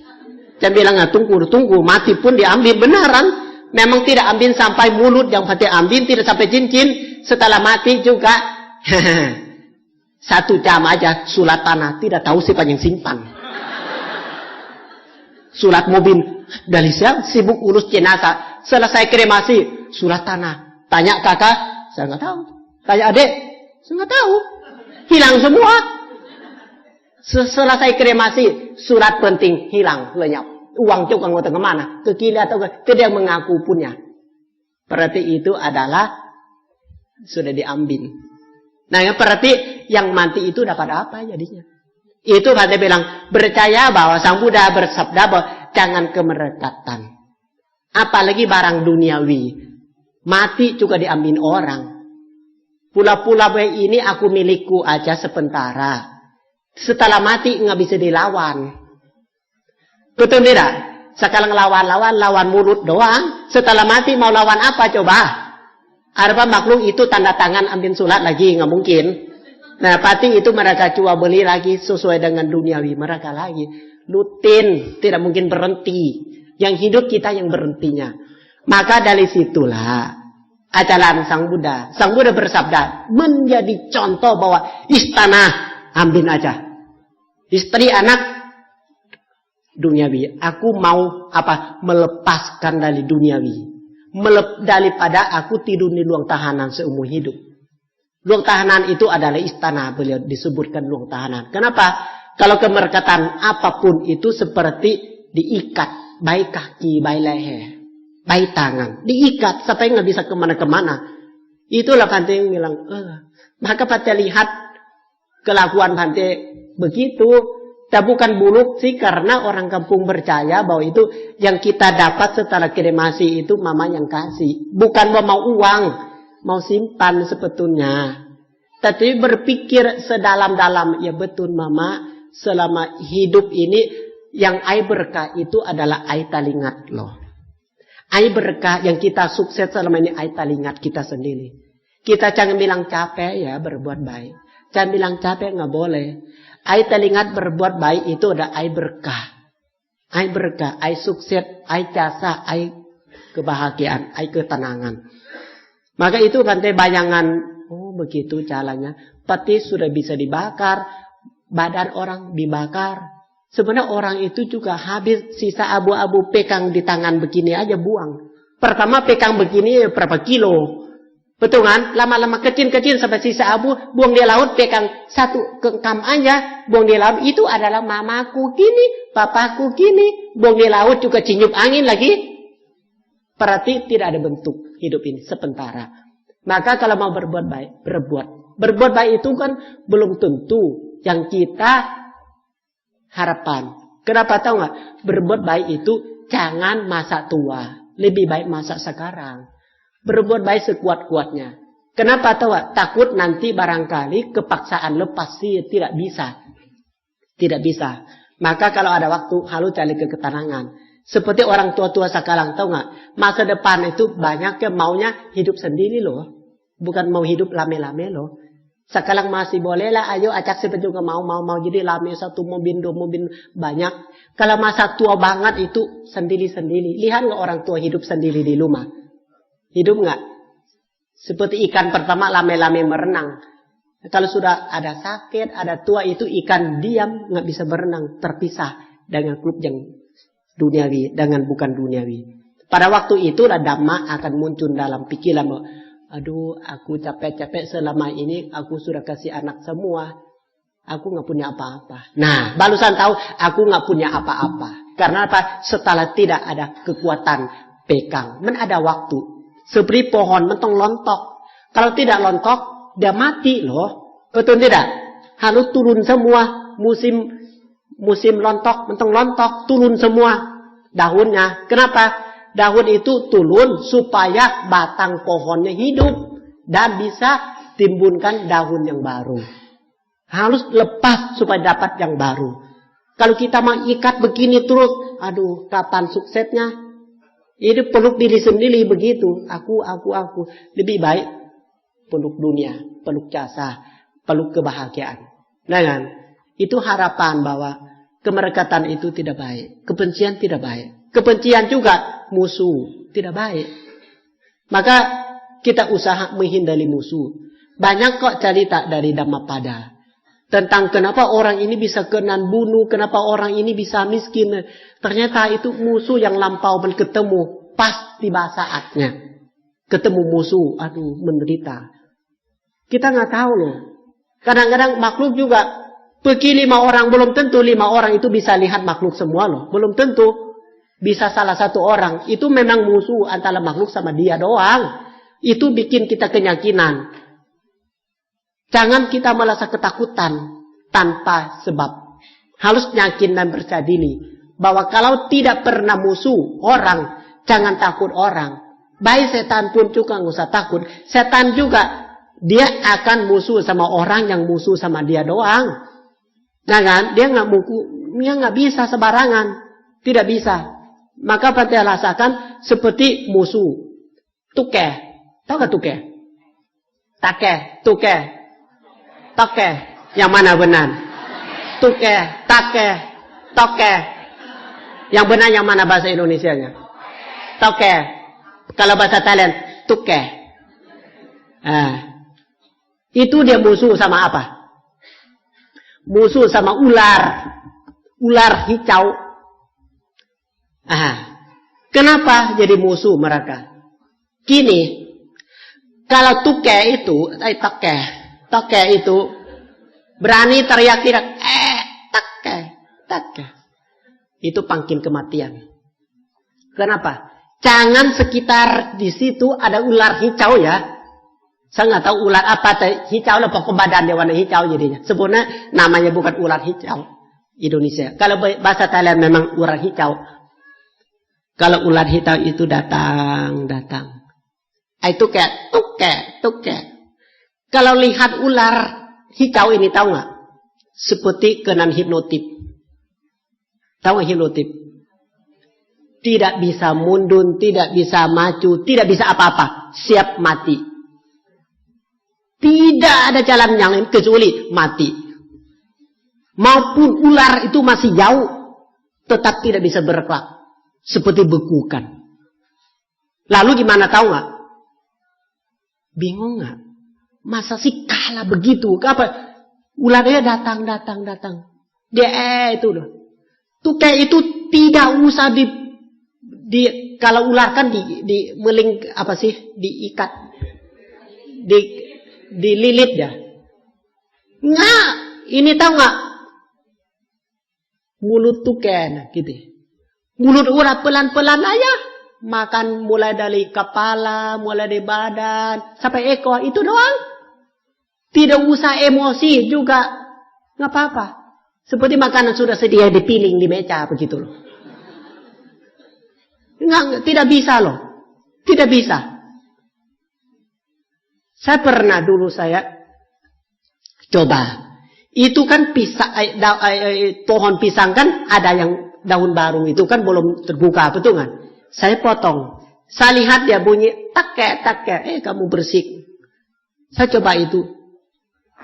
Jangan bilang, tunggu. Mati pun diambil benaran. Memang tidak ambil sampai mulut yang Bante ambil. Tidak sampai cincin. Setelah mati juga. 1 jam aja sulat tanah. Tidak tahu siapa yang simpan. Sulat mobil. Dari siapa? Sibuk urus jenazah. Selesai kremasi. Sulat tanah. Tanya kakak. Saya nggak tahu. Tanya adik, saya nggak tahu. Hilang semua. Selesai kremasi, surat penting hilang, lenyap. Uang juga nggak tahu kemana. Ke kiri atau tidak mengaku punya. Berarti itu adalah sudah diambil. Nah, berarti yang mati itu dapat apa jadinya? Itu Bante bilang, percaya bahwa Sang Buddha bersabda bahwa jangan kemerekatan. Apalagi barang duniawi. Mati juga diambil orang. Pula-pula ini aku milikku aja sementara. Setelah mati nggak bisa dilawan. Betul tidak? Sekarang lawan mulut doang. Setelah mati mau lawan apa coba? Ada makhluk itu tanda tangan ambil surat lagi nggak mungkin. Nah pasti itu mereka jual beli lagi sesuai dengan duniawi mereka lagi. Rutin, tidak mungkin berhenti. Yang hidup kita yang berhentinya. Maka dari situlah ajaran Sang Buddha. Sang Buddha bersabda, menjadi contoh bahwa istana ambil aja. Istri anak duniawi. Aku mau melepaskan dari duniawi. Daripada aku tidur di ruang tahanan seumur hidup. Ruang tahanan itu adalah istana. Beliau disebutkan ruang tahanan. Kenapa? Kalau kemerekatan apapun itu seperti diikat. Baik kaki, baik leher. Baik tangan, diikat sampai nggak bisa kemana-kemana. Itulah Bante yang bilang, maka Bante lihat kelakuan Bante begitu. Dan bukan buruk sih karena orang kampung percaya bahwa itu yang kita dapat setelah kremasi itu mama yang kasih. Bukan mau uang, mau simpan sebetulnya. Tapi berpikir sedalam-dalam, ya betul mama selama hidup ini yang ai berkah itu adalah ai talingat loh. Ai berkah yang kita sukses selama ini ai talingat kita sendiri. Kita jangan bilang capek ya berbuat baik. Jangan bilang capek, nggak boleh. Ai teringat berbuat baik itu ada ai berkah. Ai berkah, ai sukses, ai jasa, ai kebahagiaan, ai ketenangan. Maka itu Bante bayangan, oh begitu caranya. Peti sudah bisa dibakar, badan orang dibakar. Sebenarnya orang itu juga habis sisa abu-abu pekang di tangan begini aja buang. Pertama pekang begini berapa kilo. Betul kan? Lama-lama kecil-kecil sampai sisa abu, buang di laut, pekang satu kengkam aja, buang di laut. Itu adalah mamaku gini, papaku gini, buang di laut juga cinyup angin lagi. Berarti tidak ada bentuk hidup ini, sementara. Maka kalau mau berbuat baik, berbuat. Berbuat baik itu kan belum tentu yang kita harapan. Kenapa tahu nggak? Berbuat baik itu jangan masa tua. Lebih baik masa sekarang. Berbuat baik sekuat-kuatnya. Kenapa tahu gak? Takut nanti barangkali kepaksaan lepas sih tidak bisa. Tidak bisa. Maka kalau ada waktu harus cari ketenangan. Seperti orang tua-tua sekarang tahu gak? Masa depan itu banyak yang maunya hidup sendiri loh. Bukan mau hidup lame-lame loh. Sekarang masih boleh lah, ayo acak siapa juga mau jadi lame satu mobil, dua mobil banyak. Kalau masa tua banget itu sendiri-sendiri. Lihat gak orang tua hidup sendiri di rumah? Hidup nggak? Seperti ikan pertama lame-lame merenang. Kalau sudah ada sakit, ada tua itu ikan diam nggak bisa berenang, terpisah dengan klub yang duniawi, dengan bukan duniawi. Pada waktu itu dhamma akan muncul dalam pikiran. Aduh, aku capek-capek selama ini, aku sudah kasih anak semua, aku nggak punya apa-apa. Nah, barusan tahu aku nggak punya apa-apa. Karena apa? Setelah tidak ada kekuatan pekang, ada waktu. Seperti pohon mentong lontok. Kalau tidak lontok, dia mati loh. Betul tidak? Harus turun semua. Musim lontok, mentong lontok, turun semua daunnya. Kenapa? Daun itu turun supaya batang pohonnya hidup dan bisa timbulkan daun yang baru. Harus lepas supaya dapat yang baru. Kalau kita mau ikat begini terus, aduh, kapan suksesnya? Itu peluk diri sendiri begitu. Aku. Lebih baik peluk dunia, peluk jasa, peluk kebahagiaan. Nah kan? Itu harapan bahwa kemerekatan itu tidak baik. Kebencian tidak baik. Kebencian juga musuh. Tidak baik. Maka kita usaha menghindari musuh. Banyak kok cerita dari Dhammapada. Tentang kenapa orang ini bisa kena bunuh, kenapa orang ini bisa miskin. Ternyata itu musuh yang lampau berketemu. Pas tiba saatnya. Ketemu musuh, aduh menderita. Kita nggak tahu loh. Kadang-kadang makhluk juga. Pergi 5 orang, belum tentu 5 orang itu bisa lihat makhluk semua loh. Belum tentu. Bisa salah satu orang. Itu memang musuh antara makhluk sama dia doang. Itu bikin kita keyakinan. Jangan kita merasa ketakutan tanpa sebab. Harus yakin dan percaya diri bahwa kalau tidak pernah musuh orang, jangan takut orang. Baik setan pun juga nggak usah takut. Setan juga dia akan musuh sama orang yang musuh sama dia doang. Nah kan, dia nggak bisa sembarangan, tidak bisa. Maka Bante rasakan seperti musuh. Tuke, tahu gak tuke? Tuke. Toke, yang mana benar? Tuke, toke. Yang benar yang mana bahasa Indonesianya? Toke. Kalau bahasa Thailand, tuke. Itu dia musuh sama apa? Musuh sama ular. Ular hijau. Kenapa jadi musuh mereka? Gini, kalau tuke itu, toke itu berani teriak-teriak, toke. Itu pangkin kematian. Kenapa? Jangan sekitar di situ ada ular hijau ya. Saya nggak tahu ular apa, hijau lah pokok badan dia warna hijau jadinya. Sebenarnya namanya bukan ular hijau Indonesia. Kalau bahasa Thailand memang ular hijau. Kalau ular hijau itu datang. Itu kayak tuke. Kalau lihat ular hijau ini tahu nggak? Seperti kena hipnotis. Tahu nggak hipnotis? Tidak bisa mundur, tidak bisa maju, tidak bisa apa-apa. Siap mati. Tidak Tidak ada jalan yang lain kecuali mati. Maupun ular itu masih jauh, tetap tidak bisa bergerak. Seperti bekukan. Lalu gimana tahu nggak? Bingung nggak? Masa sih kalah begitu? Apa? Ularnya datang. Dia itu loh. Tukai itu tidak usah kalau ular kan di meling apa sih? Diikat. Dililit ya. Nggak, ini tahu nggak? Mulut tukai gitu. Mulut ular pelan-pelan aja. Makan mulai dari kepala, mulai dari badan, sampai ekor. Itu doang. Tidak usah emosi juga. Nggak apa-apa. Seperti makanan sudah sedia dipiling di meja begitu loh. Nggak, tidak bisa loh. Tidak bisa. Saya pernah dulu coba. Itu kan pohon pisang kan ada yang daun baru itu kan belum terbuka, betul kan? Saya potong. Saya lihat dia bunyi takke. Kamu bersih. Saya coba itu.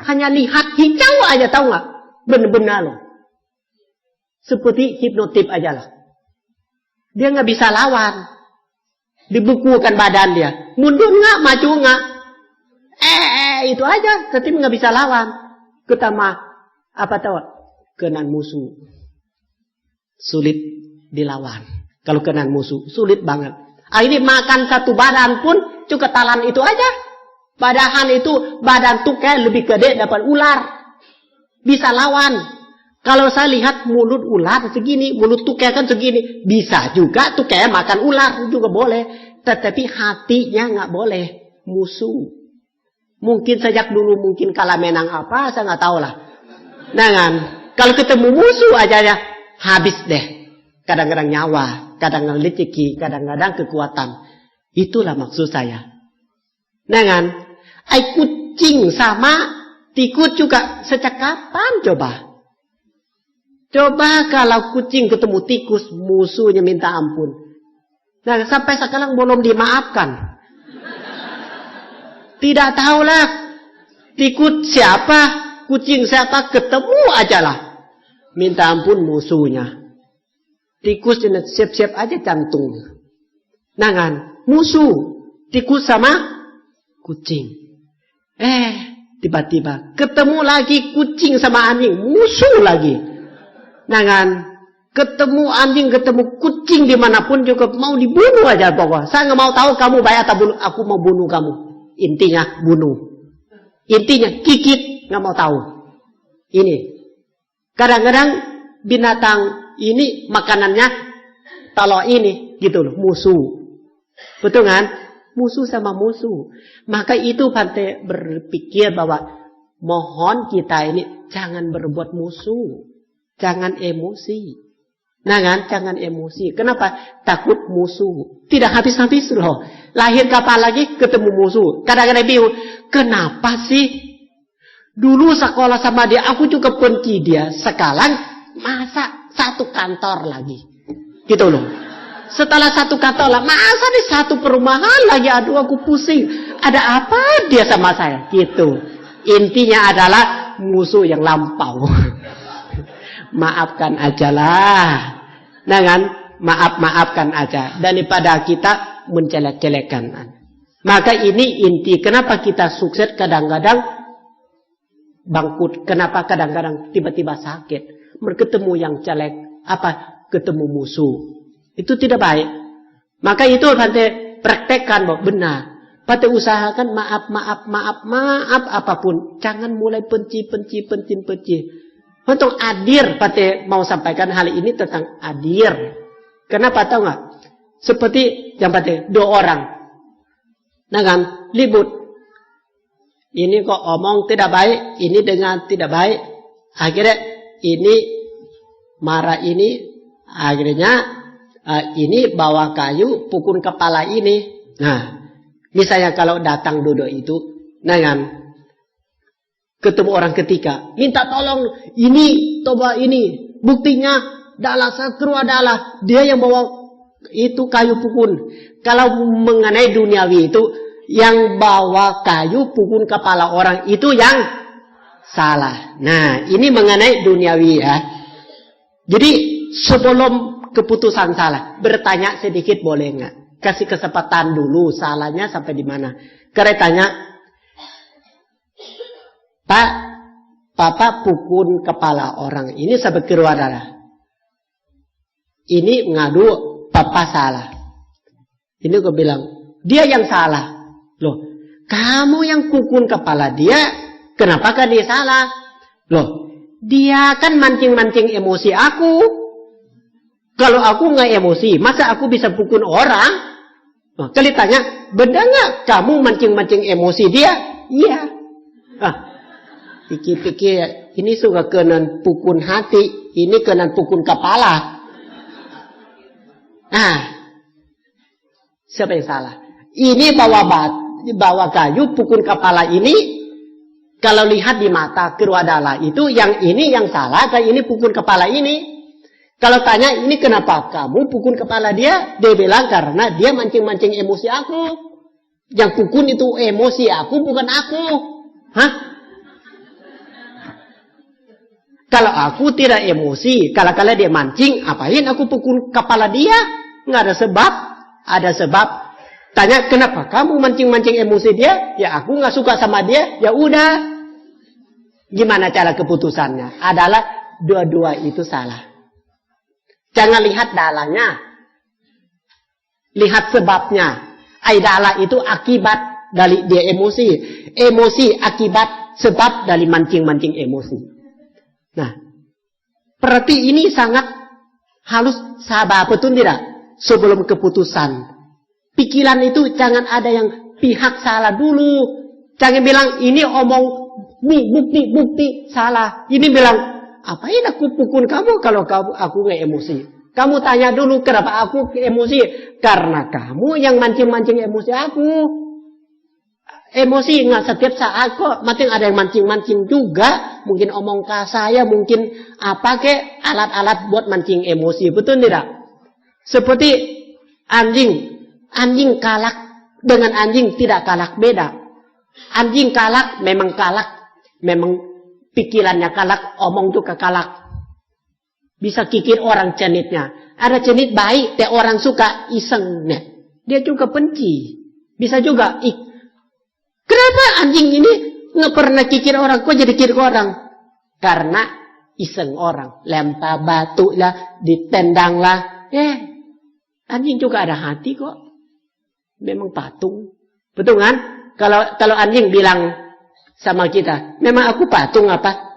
Hanya lihat hijau aja, tahu nggak? Benar-benar loh. Seperti hipnotip aja lah. Dia nggak bisa lawan. Dibekukan badan dia. Mundur nggak, maju nggak. Itu aja. Tapi nggak bisa lawan. Ketama apa tahu? Kenan musuh. Sulit dilawan. Kalau kenan musuh, sulit banget. Ini makan satu badan pun juga talan itu aja. Padahal itu badan tukai lebih gede dapat ular. Bisa lawan. Kalau saya lihat mulut ular segini, mulut tukai kan segini. Bisa juga tukai makan ular juga boleh. Tetapi hatinya nggak boleh. Musuh. Mungkin sejak dulu mungkin kalah menang apa, saya nggak tahu lah. Nah kan, kalau ketemu musuh aja ya, habis deh. Kadang-kadang nyawa, kadang-kadang rezeki, kadang-kadang kekuatan. Itulah maksud saya. Nah kan, kucing sama tikus juga sejak kapan coba? Coba kalau kucing ketemu tikus, musuhnya minta ampun. Nah sampai sekarang belum dimaafkan. Tidak tahulah tikus siapa, kucing siapa, ketemu aja lah. Minta ampun musuhnya. Tikus siap-siap aja jantung. Nah kan, musuh. Tikus sama kucing. Tiba-tiba ketemu lagi kucing sama anjing. Musuh lagi. Nah kan, ketemu anjing, ketemu kucing dimanapun juga mau dibunuh aja pokoknya. Saya nggak mau tahu kamu baik atau bunuh. Aku mau bunuh kamu. Intinya bunuh. Intinya gigit, nggak mau tahu. Ini. Kadang-kadang binatang ini makanannya talok ini gitu loh, musuh. Betul kan? Musuh sama musuh. Maka itu Bante berpikir bahwa mohon kita ini jangan berbuat musuh. Jangan emosi. Nah kan, jangan emosi. Kenapa? Takut musuh. Tidak habis-habis loh. Lahir kapan lagi ketemu musuh. Kadang-kadang bingung. Kenapa sih? Dulu sekolah sama dia, aku juga benci dia. Sekarang masa satu kantor lagi. Gitu loh. Setelah satu kantor lah, masa di satu perumahan lagi. Aduh aku pusing. Ada apa dia sama saya? Gitu. Intinya adalah musuh yang lampau. Maafkan ajalah. Nah kan, maafkan aja. Daripada kita mencelek-celekan. Maka ini inti. Kenapa kita sukses kadang-kadang bangkrut. Kenapa kadang-kadang tiba-tiba sakit. Berketemu yang celek. Ketemu musuh. Itu tidak baik. Maka itu Bante praktekkan bahwa benar. Bante usahakan maaf apapun. Jangan mulai benci. Untuk adil, Bante mau sampaikan hal ini tentang adil. Kenapa tahu nggak? Seperti yang Bante, 2 orang. Nah kan, ribut. Ini kok omong tidak baik, ini dengan tidak baik. Akhirnya ini marah ini, akhirnya ini bawa kayu, pukul kepala ini. Nah, misalnya kalau datang duduk itu, nah kan, ketemu orang ketiga, minta tolong, ini, coba ini, buktinya, adalah sakru adalah, dia yang bawa itu kayu pukul. Kalau mengenai duniawi itu, yang bawa kayu pukul kepala orang itu yang salah. Nah, ini mengenai duniawi ya. Jadi sebelum keputusan salah, bertanya sedikit boleh nggak? Kasih kesempatan dulu, salahnya sampai di mana? Karena tanya, Pak, Papa pukul kepala orang. Ini sampai keluar darah. Ini ngadu, Papa salah. Ini gue bilang, dia yang salah. Loh, kamu yang pukul kepala dia, kenapa kan dia salah? Loh, dia kan mancing-mancing emosi aku. Kalau aku nggak emosi, masa aku bisa pukul orang? Nah, kali tanya, benar nggak kamu mancing-mancing emosi dia? Iya. Pikir-pikir, ini suka kena pukul hati, ini kena pukul kepala. Nah, siapa yang salah? Ini bawa kayu pukul kepala ini, kalau lihat di mata keruadala itu, yang ini yang salah, kayak ini pukul kepala ini. Kalau tanya, ini kenapa kamu pukul kepala dia? Dia bilang, karena dia mancing-mancing emosi aku. Yang pukul itu emosi aku, bukan aku. Hah? Kalau aku tidak emosi, kalau dia mancing, apain aku pukul kepala dia? Nggak ada sebab. Ada sebab. Tanya, kenapa kamu mancing-mancing emosi dia? Ya aku nggak suka sama dia, ya udah. Gimana cara keputusannya? Adalah dua-dua itu salah. Jangan lihat dalahnya. Lihat sebabnya. Dalah itu akibat dari dia emosi. Emosi akibat sebab dari mancing-mancing emosi. Nah, berarti ini sangat halus sabar, betul tidak? Sebelum keputusan. Pikiran itu jangan ada yang pihak salah dulu. Jangan bilang ini omong bukti salah. Ini bilang, apain aku pukul kamu kalau aku nggak emosi? Kamu tanya dulu kenapa aku emosi? Karena kamu yang mancing-mancing emosi aku. Emosi nggak setiap saat kok. Mungkin ada yang mancing-mancing juga. Mungkin omong kasar, mungkin apa ke alat-alat buat mancing emosi. Betul tidak? Seperti anjing. Anjing kalak dengan anjing tidak kalak beda. Anjing kalak memang kalak. Memang pikirannya kalak, omong juga kalak. Bisa kikir orang cenitnya. Ada cenit baik,แต่orang suka isengnya. Dia juga benci. Bisa juga kenapa anjing ini nggak pernah kikir orang? Kok jadi kikir orang? Karena iseng orang. Lempar batu lah, ditendang lah. Anjing juga ada hati kok. Memang patung. Betul kan? Kalau anjing bilang sama kita, memang aku patung apa?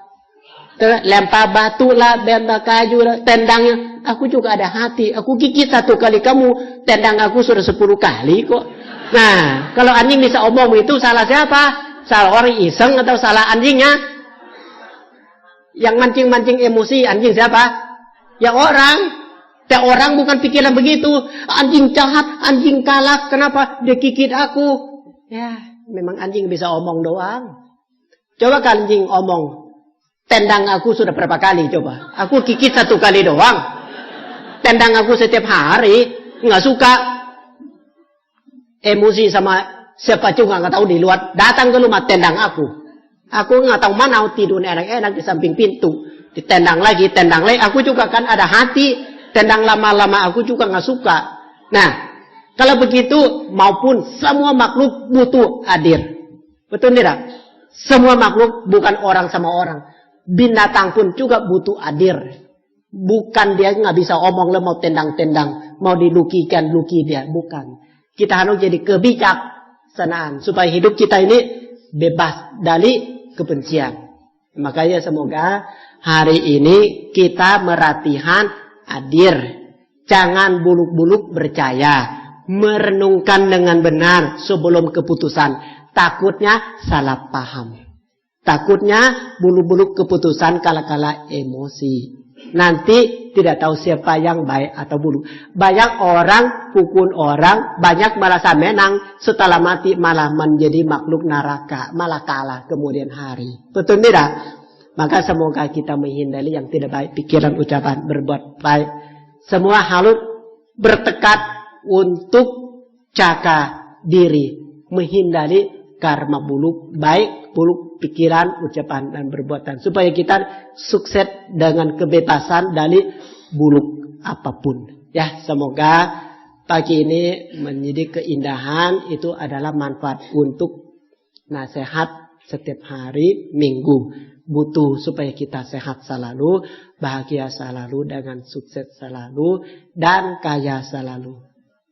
Lempar batu lah, lempar kayu lah, tendangnya. Aku juga ada hati. Aku gigit 1 kali, kamu tendang aku sudah 10 kali kok. Nah, kalau anjing bisa omong itu salah siapa? Salah orang iseng atau salah anjingnya? Yang mancing-mancing emosi anjing siapa? Ya orang. Ya orang bukan pikiran begitu. Anjing jahat, anjing kalak. Kenapa dia gigit aku? Ya, memang anjing bisa omong doang. Coba kan anjing omong. Tendang aku sudah berapa kali coba? Aku gigit 1 kali doang. Tendang aku setiap hari. Nggak suka. Emosi sama siapa juga nggak tahu di luar. Datang ke rumah tendang aku. Aku nggak tahu mana tidur enak-enak di samping pintu. Ditendang lagi. Aku juga kan ada hati. Tendang lama-lama aku juga nggak suka. Nah, kalau begitu maupun semua makhluk butuh hadir. Betul tidak? Semua makhluk bukan orang sama orang. Binatang pun juga butuh hadir. Bukan dia nggak bisa omong lah mau tendang-tendang, mau dilukikan dia. Bukan. Kita harus jadi kebijaksanaan supaya hidup kita ini bebas dari kebencian. Makanya semoga hari ini kita meratihan hadir. Jangan buluk-buluk percaya. Merenungkan dengan benar sebelum keputusan. Takutnya salah paham. Takutnya buluk-buluk keputusan kala-kala emosi. Nanti tidak tahu siapa yang baik atau buruk. Banyak orang pukul orang, banyak merasa menang, setelah mati malah menjadi makhluk neraka, malah kalah kemudian hari. Betul tidak? Maka semoga kita menghindari yang tidak baik, pikiran, ucapan, berbuat baik. Semua harus bertekad untuk jaga diri, menghindari karma buruk, baik buruk pikiran, ucapan, dan perbuatan. Supaya kita sukses dengan kebebasan dari buruk apapun. Ya, semoga pagi ini menjadi keindahan, itu adalah manfaat untuk nasihat setiap hari, minggu. Butuh supaya kita sehat selalu, bahagia selalu, dengan sukses selalu, dan kaya selalu.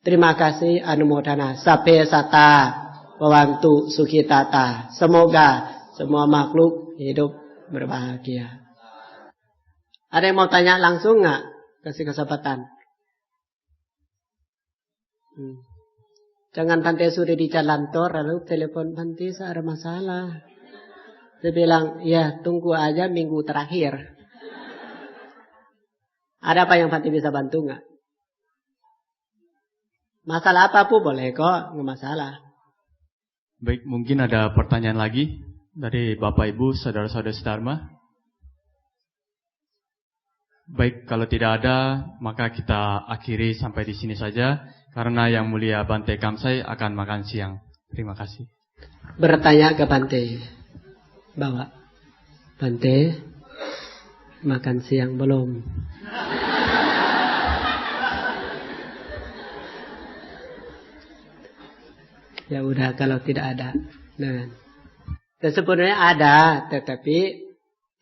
Terima kasih, anumodana. Sape sata, wawantu sukhitata. Semoga semua makhluk hidup berbahagia. Ada yang mau tanya langsung nggak? Kasih kesempatan. Jangan Bante sudah di jalan tol lalu telepon Bante, saya ada masalah. Saya bilang, ya tunggu aja minggu terakhir. Ada apa yang Bante bisa bantu nggak? Masalah apapun boleh kok, nggak masalah. Baik, mungkin ada pertanyaan lagi dari Bapak Ibu, saudara-saudara Dharma. Baik, kalau tidak ada, maka kita akhiri sampai di sini saja. Karena Yang Mulia Bante Kamsai akan makan siang. Terima kasih. Bertanya ke Bante. Bawa. Bante, makan siang belum? Ya udah kalau tidak ada. Nah, sebenarnya ada, tetapi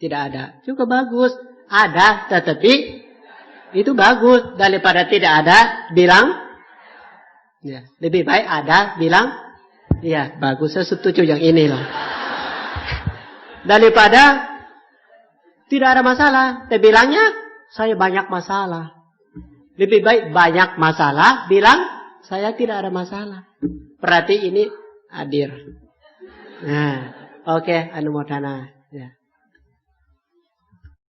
tidak ada. Juga bagus. Ada, tetapi itu bagus. Daripada tidak ada, bilang. Ya, lebih baik ada, bilang. Ya, bagus. Saya setuju yang ini loh. Daripada tidak ada masalah. Tapi bilangnya, saya banyak masalah. Lebih baik banyak masalah, bilang, saya tidak ada masalah. Berarti ini hadir. Nah, oke, anumodana. Ya.